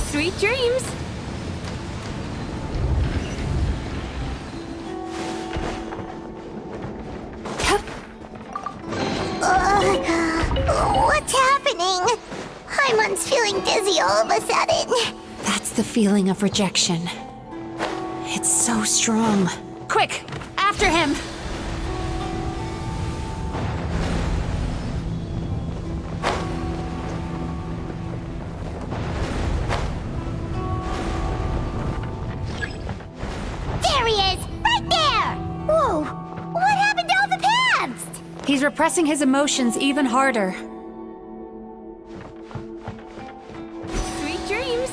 Sweet dreams! What's happening? Paimon's feeling dizzy all of a sudden. That's the feeling of rejection. It's so strong. Quick! After him! There he is! Right there! Whoa! What happened to all the paths? He's repressing his emotions even harder. Sweet dreams!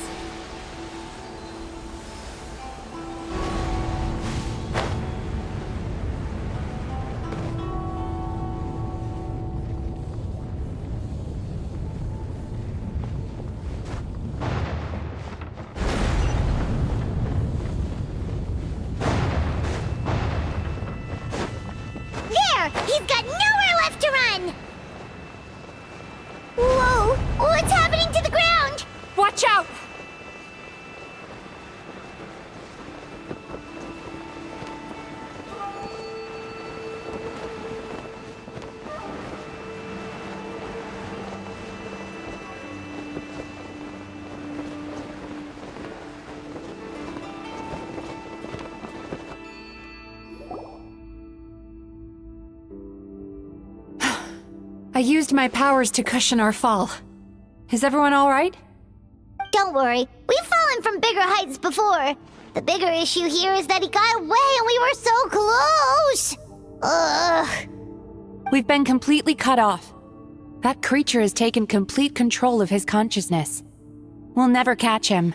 There! He's got nowhere left to run! Whoa! What's happening to the ground? Watch out! I used my powers to cushion our fall. Is everyone all right? Don't worry, we've fallen from bigger heights before. The bigger issue here is that he got away and we were so close! Ugh. We've been completely cut off. That creature has taken complete control of his consciousness. We'll never catch him.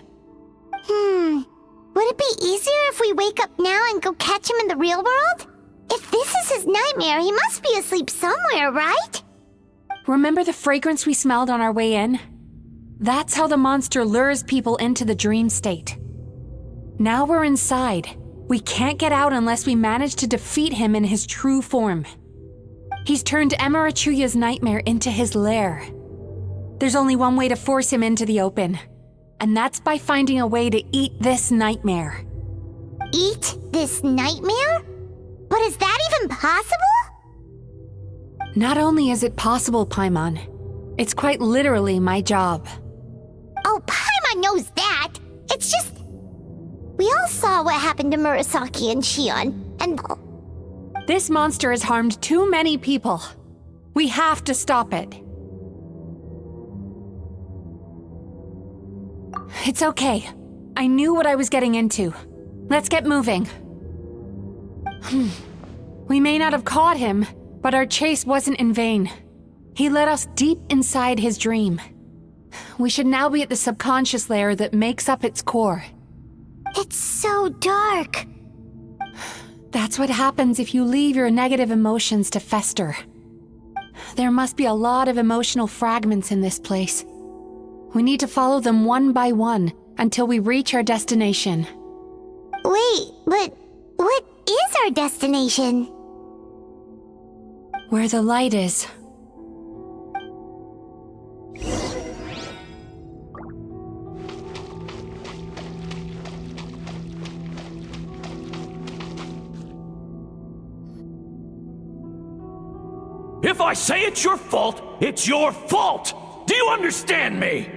Would it be easier if we wake up now and go catch him in the real world? If this is his nightmare, he must be asleep somewhere, right? Remember the fragrance we smelled on our way in? That's how the monster lures people into the dream state. Now we're inside. We can't get out unless we manage to defeat him in his true form. He's turned Melancholia's nightmare into his lair. There's only one way to force him into the open, and that's by finding a way to eat this nightmare. Eat this nightmare? But is that even possible? Not only is it possible, Paimon, it's quite literally my job. Oh, Paimon knows that. It's just... We all saw what happened to Murasaki and Shion, and... This monster has harmed too many people. We have to stop it. It's okay. I knew what I was getting into. Let's get moving. We may not have caught him, But our chase wasn't in vain. He led us deep inside his dream. We should now be at the subconscious layer that makes up its core. It's so dark. That's what happens if you leave your negative emotions to fester. There must be a lot of emotional fragments in this place. We need to follow them one by one until we reach our destination. Wait, but what is our destination? Where the light is. If I say it's your fault, it's your fault! Do you understand me?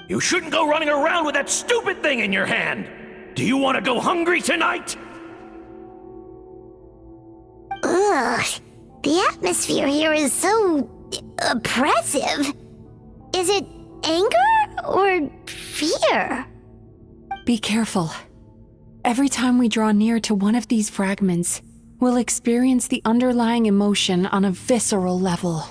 You shouldn't go running around with that stupid thing in your hand! Do you want to go hungry tonight? Ugh, the atmosphere here is so oppressive. Is it anger or fear? Be careful. Every time we draw near to one of these fragments, we'll experience the underlying emotion on a visceral level.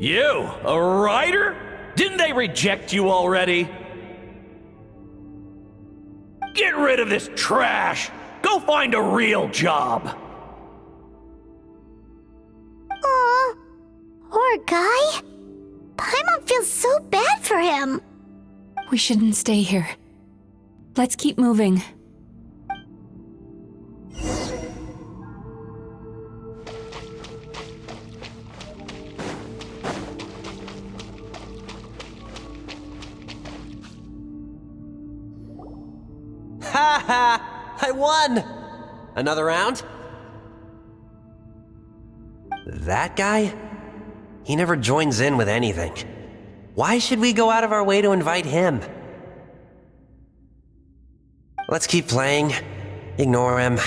You, a writer? Didn't they reject you already? Get rid of this trash! Go find a real job! Aw, poor guy. Paimon feels so bad for him. We shouldn't stay here. Let's keep moving. Ha ha! I won! Another round? That guy? He never joins in with anything. Why should we go out of our way to invite him? Let's keep playing. Ignore him.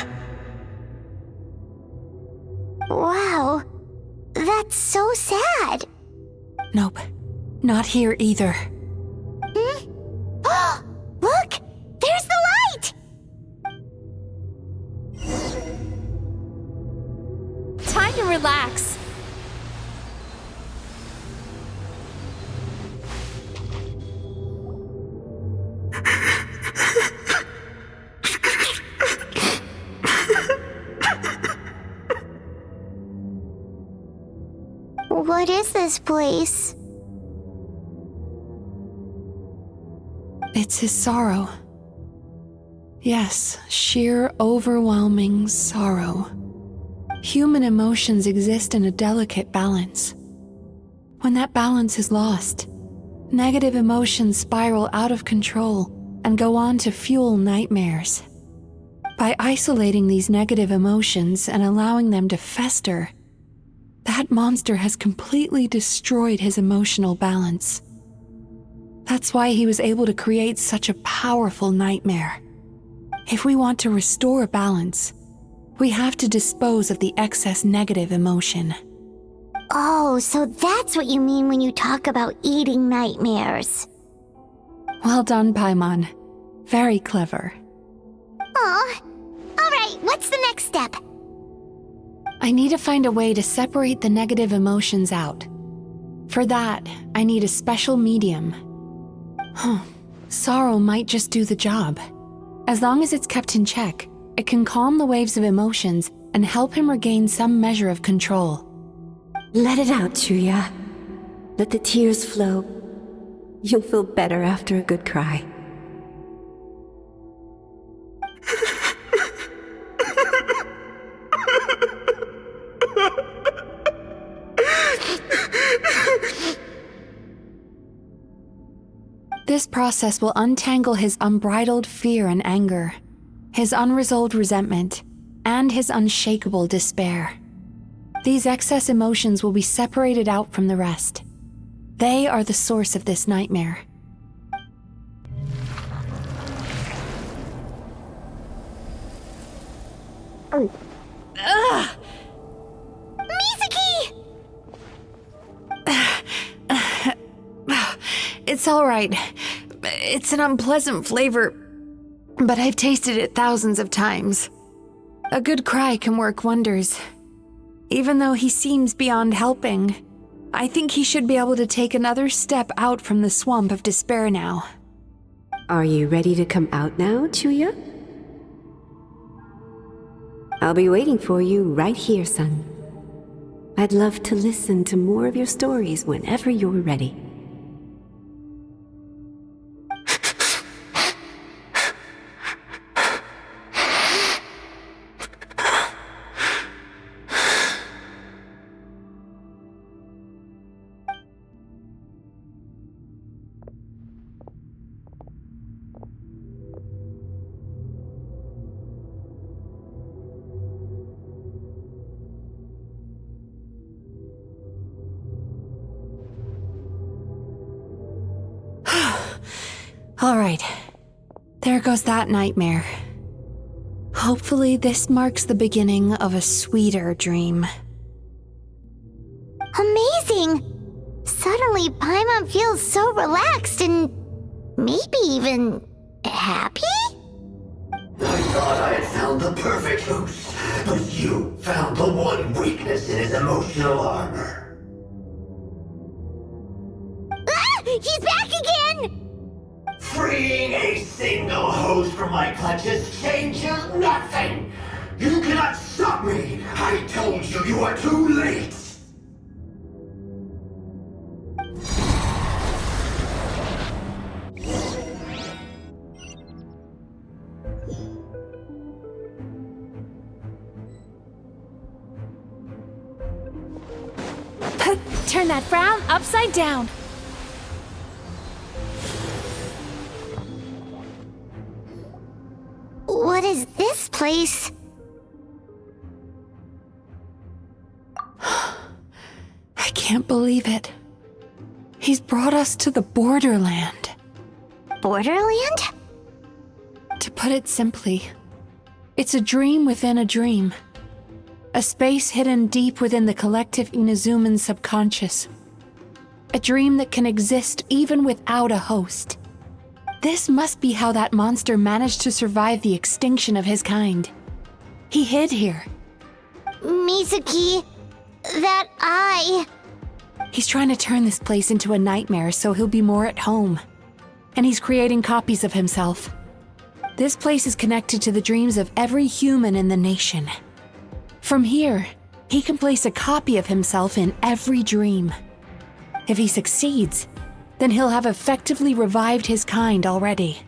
Wow, that's so sad. Nope, not here either. Look! There's the light! Time to relax. What is this place? It's his sorrow. Yes, sheer overwhelming sorrow. Human emotions exist in a delicate balance. When that balance is lost, negative emotions spiral out of control and go on to fuel nightmares. By isolating these negative emotions and allowing them to fester, that monster has completely destroyed his emotional balance. That's why he was able to create such a powerful nightmare. If we want to restore balance, we have to dispose of the excess negative emotion. Oh, so that's what you mean when you talk about eating nightmares. Well done, Paimon. Very clever. Aw. Alright, what's the next step? I need to find a way to separate the negative emotions out. For that, I need a special medium. Sorrow might just do the job. As long as it's kept in check, it can calm the waves of emotions and help him regain some measure of control. Let it out, Chuya. Let the tears flow. You'll feel better after a good cry. This process will untangle his unbridled fear and anger, his unresolved resentment, and his unshakable despair. These excess emotions will be separated out from the rest. They are the source of this nightmare. It's all right. It's an unpleasant flavor, but I've tasted it thousands of times. A good cry can work wonders. Even though he seems beyond helping, I think he should be able to take another step out from the swamp of despair now. Are you ready to come out now, Chuya? I'll be waiting for you right here, son. I'd love to listen to more of your stories whenever you're ready. All right. There goes that nightmare. Hopefully this marks the beginning of a sweeter dream. Amazing! Suddenly, Paimon feels so relaxed and maybe even happy? I thought I had found the perfect host, but you found the one weakness in his emotional armor. Ah! He's back again! Freeing a single host from my clutches changes nothing! You cannot stop me! I told you you are too late! Turn that frown upside down. What is this place? I can't believe it. He's brought us to the Borderland. Borderland? To put it simply, it's a dream within a dream. A space hidden deep within the collective Inazuman subconscious. A dream that can exist even without a host. This must be how that monster managed to survive the extinction of his kind. He hid here. Mizuki, that eye. He's trying to turn this place into a nightmare so he'll be more at home. And he's creating copies of himself. This place is connected to the dreams of every human in the nation. From here, he can place a copy of himself in every dream. If he succeeds, then he'll have effectively revived his kind already.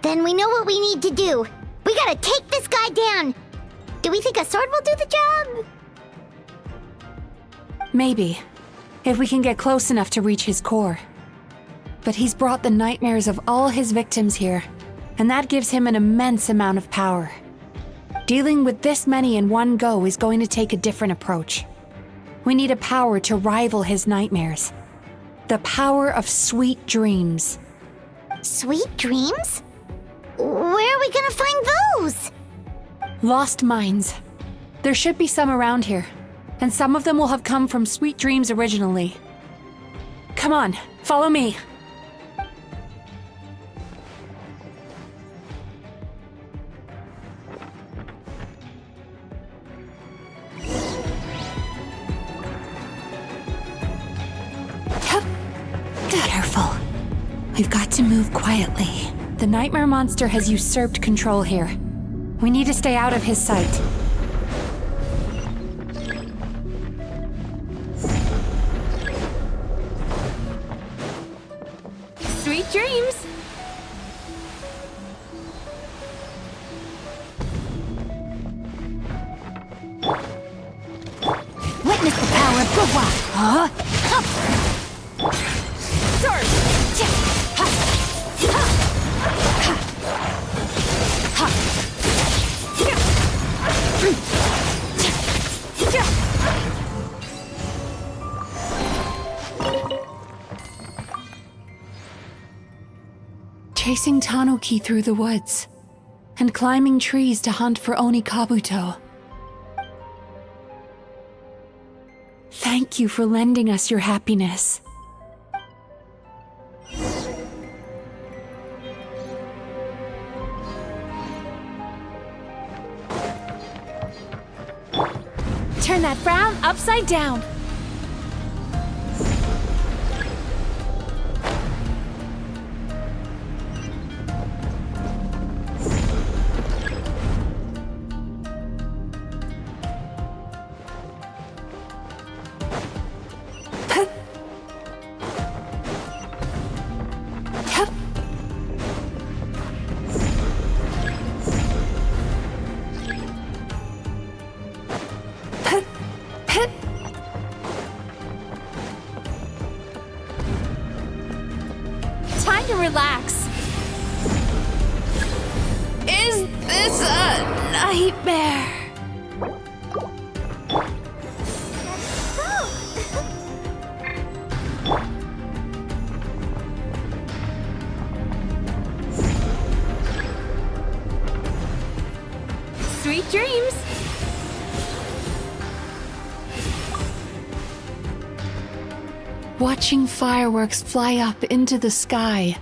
Then we know what we need to do. We gotta take this guy down. Do we think a sword will do the job? Maybe, if we can get close enough to reach his core. But he's brought the nightmares of all his victims here, and that gives him an immense amount of power. Dealing with this many in one go is going to take a different approach. We need a power to rival his nightmares. The power of sweet dreams. Sweet dreams? Where are we gonna find those? Lost minds. There should be some around here, and some of them will have come from sweet dreams originally. Come on, follow me. Careful. We've got to move quietly. The nightmare monster has usurped control here. We need to stay out of his sight. Sweet dreams! Witness the power of Gua! Huh? Chasing Tanuki through the woods, and climbing trees to hunt for Onikabuto. Thank you for lending us your happiness. that frown upside down. Time to relax. Is this a nightmare? Sweet dreams. Watching fireworks fly up into the sky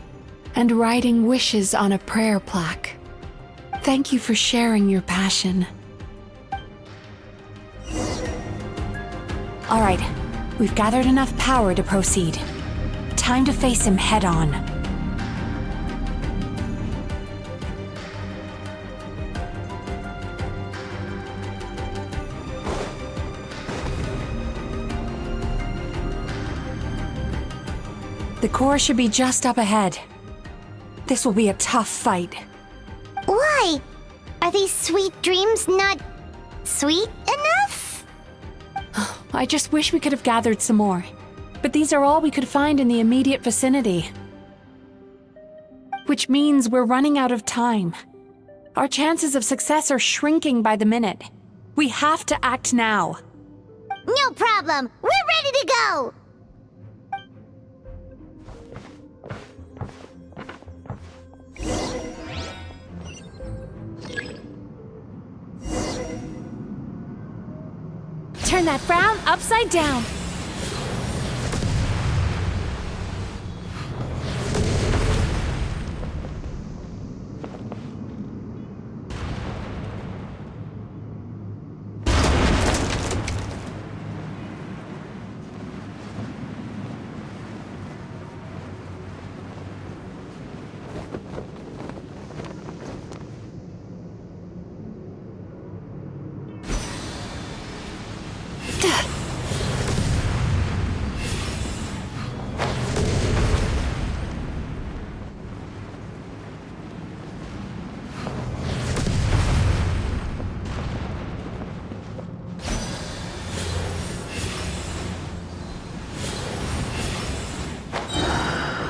and writing wishes on a prayer plaque. Thank you for sharing your passion. All right, we've gathered enough power to proceed. Time to face him head on. The core should be just up ahead. This will be a tough fight. Why? Are these sweet dreams not sweet enough? I just wish we could have gathered some more. But these are all we could find in the immediate vicinity. Which means we're running out of time. Our chances of success are shrinking by the minute. We have to act now. No problem. We're ready to go. Turn that frown upside down.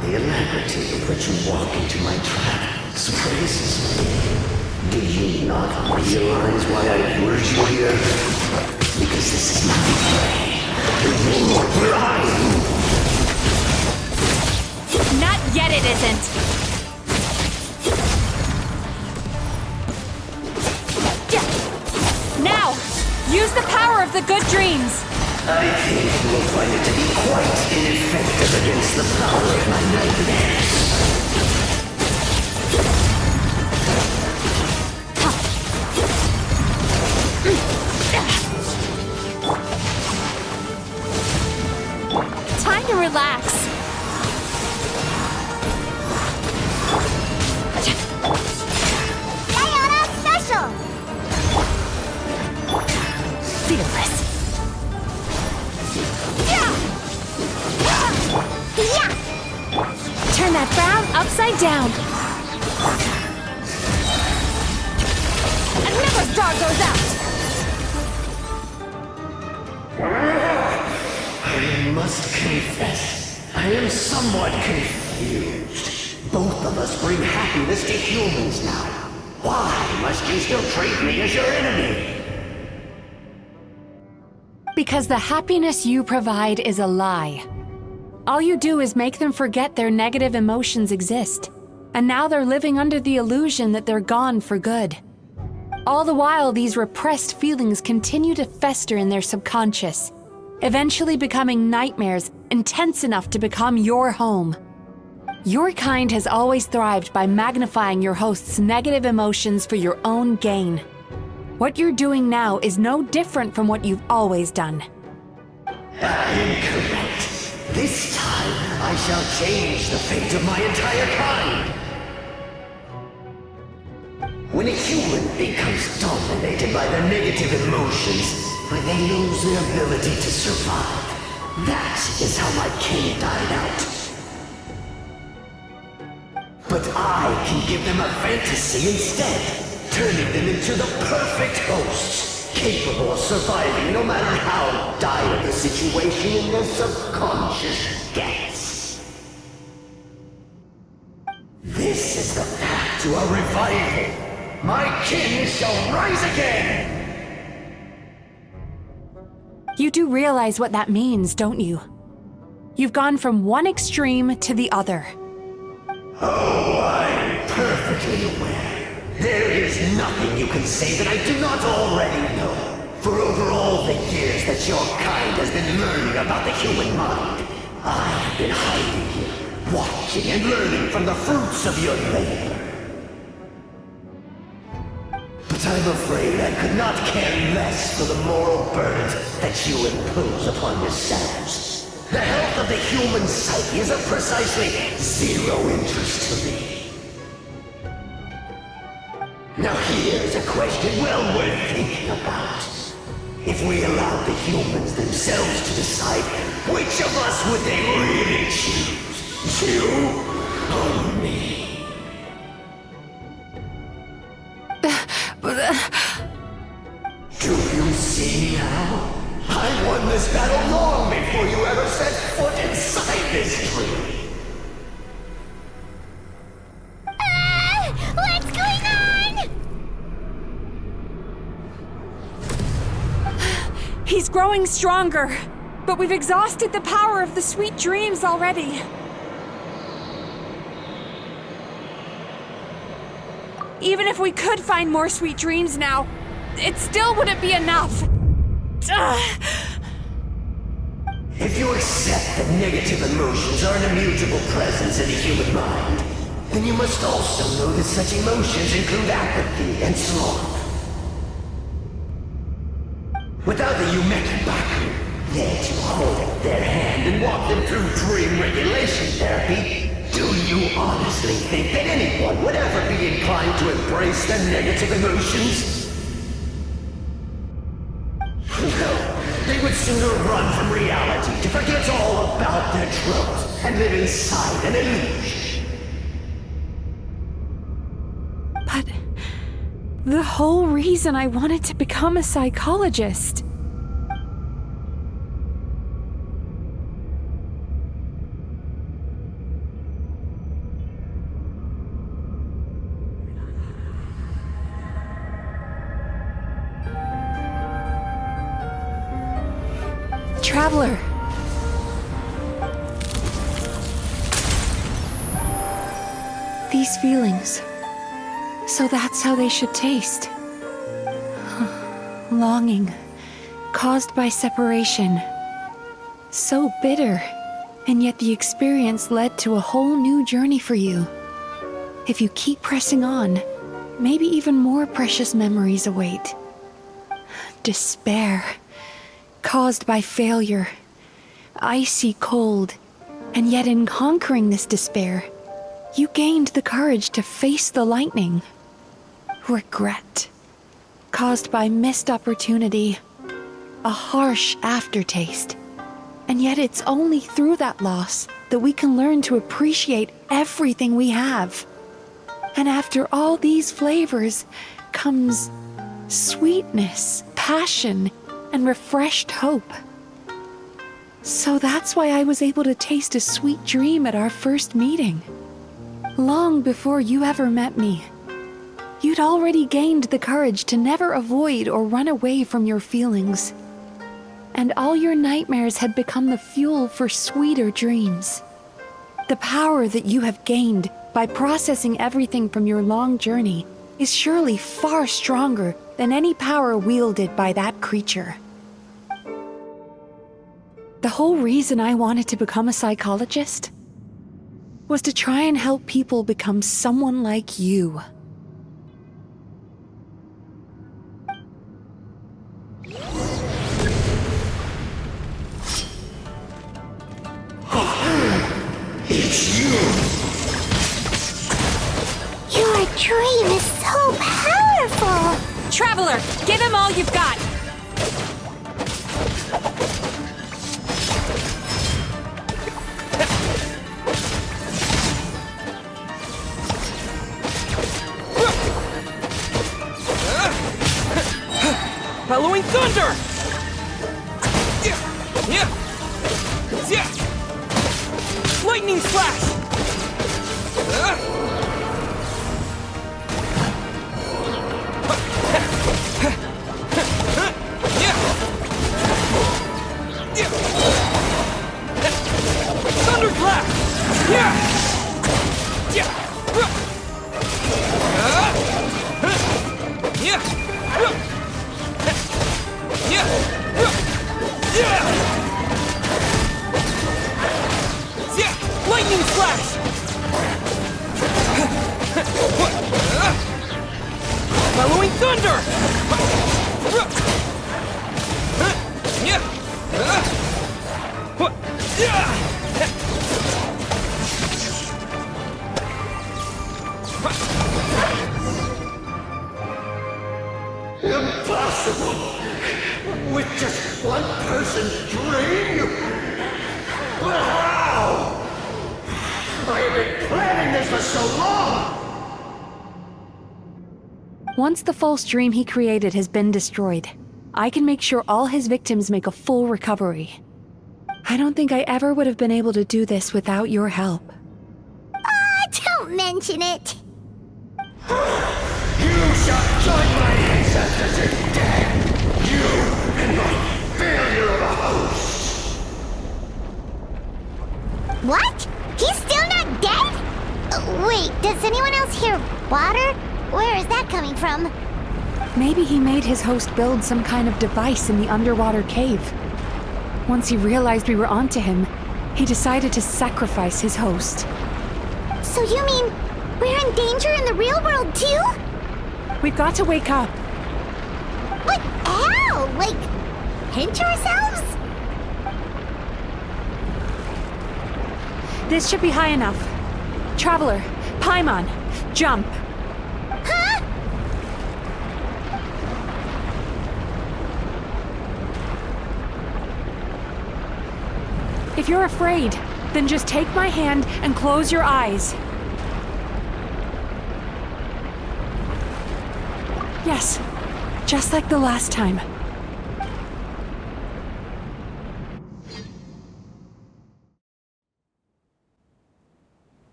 The alacrity with which you walk into my trap surprises me. Do you not realize why I lured you here? Because this is my way. Your pride. Not yet, it isn't. Now, use the power of the good dreams. I think you will find it to be quite ineffective against the power of my nightmares. Time to relax. Sayonara special! Fearless. Yeah! Turn that frown upside down. And never star goes out. I must confess, I am somewhat confused. Both of us bring happiness to humans now. Why must you still treat me as your enemy? Because the happiness you provide is a lie. All you do is make them forget their negative emotions exist. And now they're living under the illusion that they're gone for good. All the while, these repressed feelings continue to fester in their subconscious, eventually becoming nightmares intense enough to become your home. Your kind has always thrived by magnifying your host's negative emotions for your own gain. What you're doing now is no different from what you've always done. Incorrect. This time, I shall change the fate of my entire kind. When a human becomes dominated by their negative emotions, when they lose their ability to survive, that is how my king died out. But I can give them a fantasy instead, turning them into the perfect hosts, capable of surviving no matter how dire the situation in their subconscious gets. This is the path to a revival. My king shall rise again! You do realize what that means, don't you? You've gone from one extreme to the other. Oh, I'm perfectly aware. There is nothing you can say that I do not already know. For over all the years that your kind has been learning about the human mind, I have been hiding here, watching and learning from the fruits of your labor. But I'm afraid I could not care less for the moral burdens that you impose upon yourselves. The health of the human psyche is of precisely zero interest to me. Now here's a question well worth thinking about. If we allowed the humans themselves to decide, which of us would they really choose? You or me? Do you see now? I won this battle long before you ever set foot inside this tree. What's going on? He's growing stronger, but we've exhausted the power of the sweet dreams already. Even if we could find more sweet dreams now, it still wouldn't be enough. If you accept that negative emotions are an immutable presence in the human mind, then you must also know that such emotions include apathy and sloth. Without the Yumeki Baku, there to hold their hand and walk them through dream regulation therapy, do you honestly think that anyone would ever be inclined to embrace their negative emotions? No, they would sooner run from reality to forget all about their troubles and live inside an illusion. But the whole reason I wanted to become a psychologist. Traveler. These feelings. So that's how they should taste. Longing, caused by separation. So bitter, and yet the experience led to a whole new journey for you. If you keep pressing on, maybe even more precious memories await. Despair. Caused by failure, icy cold, and yet in conquering this despair, you gained the courage to face the lightning. Regret, caused by missed opportunity, a harsh aftertaste, and yet it's only through that loss that we can learn to appreciate everything we have. And after all these flavors comes sweetness, passion, and refreshed hope. So that's why I was able to taste a sweet dream at our first meeting. Long before you ever met me, you'd already gained the courage to never avoid or run away from your feelings. And all your nightmares had become the fuel for sweeter dreams. The power that you have gained by processing everything from your long journey is surely far stronger than any power wielded by that creature. The whole reason I wanted to become a psychologist was to try and help people become someone like you. It's you! Your dream is so powerful! Traveler, give him all you've got! Bellowing thunder! Lightning flash! Thunderclap! Lightning flash! Bellowing thunder! Impossible! With just one person's dream? But how? I have been planning this for so long! Once the false dream he created has been destroyed, I can make sure all his victims make a full recovery. I don't think I ever would have been able to do this without your help. Don't mention it! You shall join my ancestors in death! You and my failure of a host! What? He's still not dead? Wait, does anyone else hear water? Where is that coming from? Maybe he made his host build some kind of device in the underwater cave. Once he realized we were onto him, he decided to sacrifice his host. So you mean we're in danger in the real world too? We've got to wake up. But how? Like, pinch ourselves? This should be high enough. Traveler, Paimon, jump. Huh? If you're afraid, then just take my hand and close your eyes. Yes, just like the last time.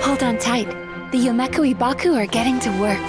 Hold on tight. The Yomeku Ibaku are getting to work.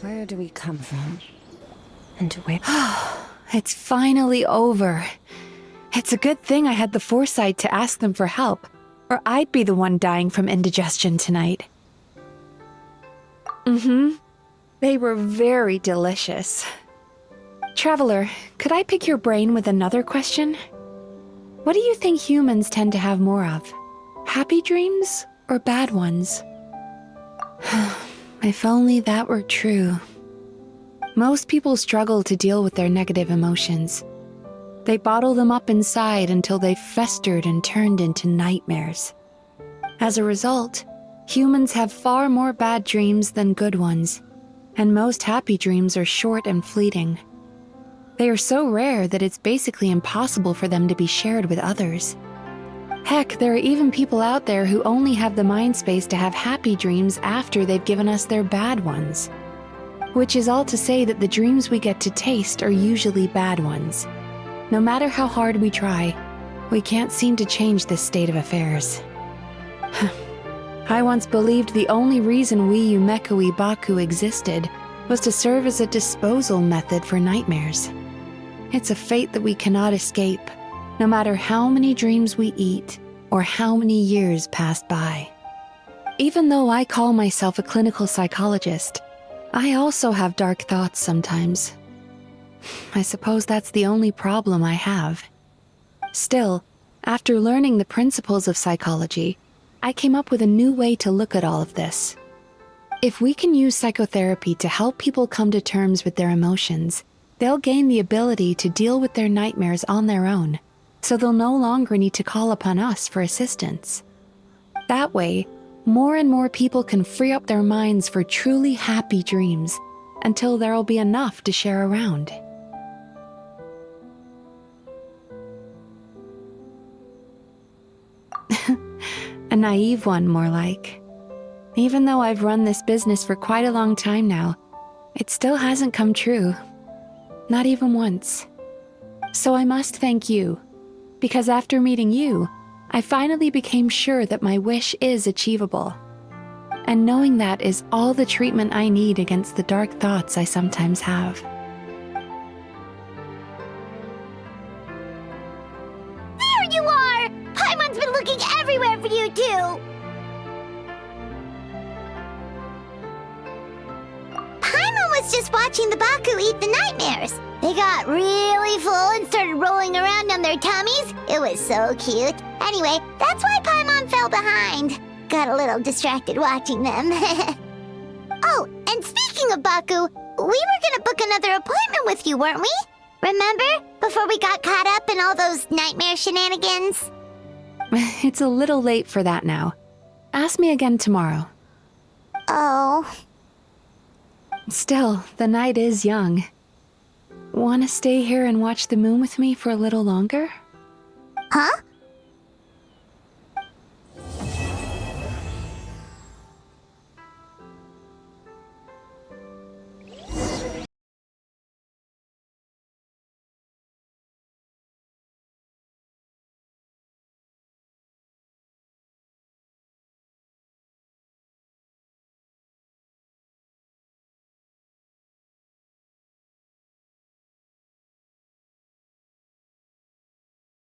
Where do we come from? And where? It's finally over. It's a good thing I had the foresight to ask them for help, or I'd be the one dying from indigestion tonight. They were very delicious. Traveler, could I pick your brain with another question? What do you think humans tend to have more of? Happy dreams or bad ones? If only that were true. Most people struggle to deal with their negative emotions. They bottle them up inside until they've festered and turned into nightmares. As a result, humans have far more bad dreams than good ones, and most happy dreams are short and fleeting. They are so rare that it's basically impossible for them to be shared with others. Heck, there are even people out there who only have the mind space to have happy dreams after they've given us their bad ones. Which is all to say that the dreams we get to taste are usually bad ones. No matter how hard we try, we can't seem to change this state of affairs. I once believed the only reason we Yumeko Ibaku existed was to serve as a disposal method for nightmares. It's a fate that we cannot escape, no matter how many dreams we eat or how many years pass by. Even though I call myself a clinical psychologist, I also have dark thoughts sometimes. I suppose that's the only problem I have. Still, after learning the principles of psychology, I came up with a new way to look at all of this. If we can use psychotherapy to help people come to terms with their emotions, they'll gain the ability to deal with their nightmares on their own, so they'll no longer need to call upon us for assistance. That way, more and more people can free up their minds for truly happy dreams until there'll be enough to share around. A naive one, more like. Even though I've run this business for quite a long time now, it still hasn't come true. Not even once. So I must thank you, because after meeting you, I finally became sure that my wish is achievable. And knowing that is all the treatment I need against the dark thoughts I sometimes have. There you are! Paimon's been looking everywhere for you, too! Paimon was just watching the Baku eat the nightmares. They got really full and started rolling around on their tummies. It was so cute. Anyway, that's why Paimon fell behind. Got a little distracted watching them. Oh, and speaking of Baku, we were gonna book another appointment with you, weren't we? Remember? Before we got caught up in all those nightmare shenanigans? It's a little late for that now. Ask me again tomorrow. Oh. Still, the night is young. Want to stay here and watch the moon with me for a little longer? Huh?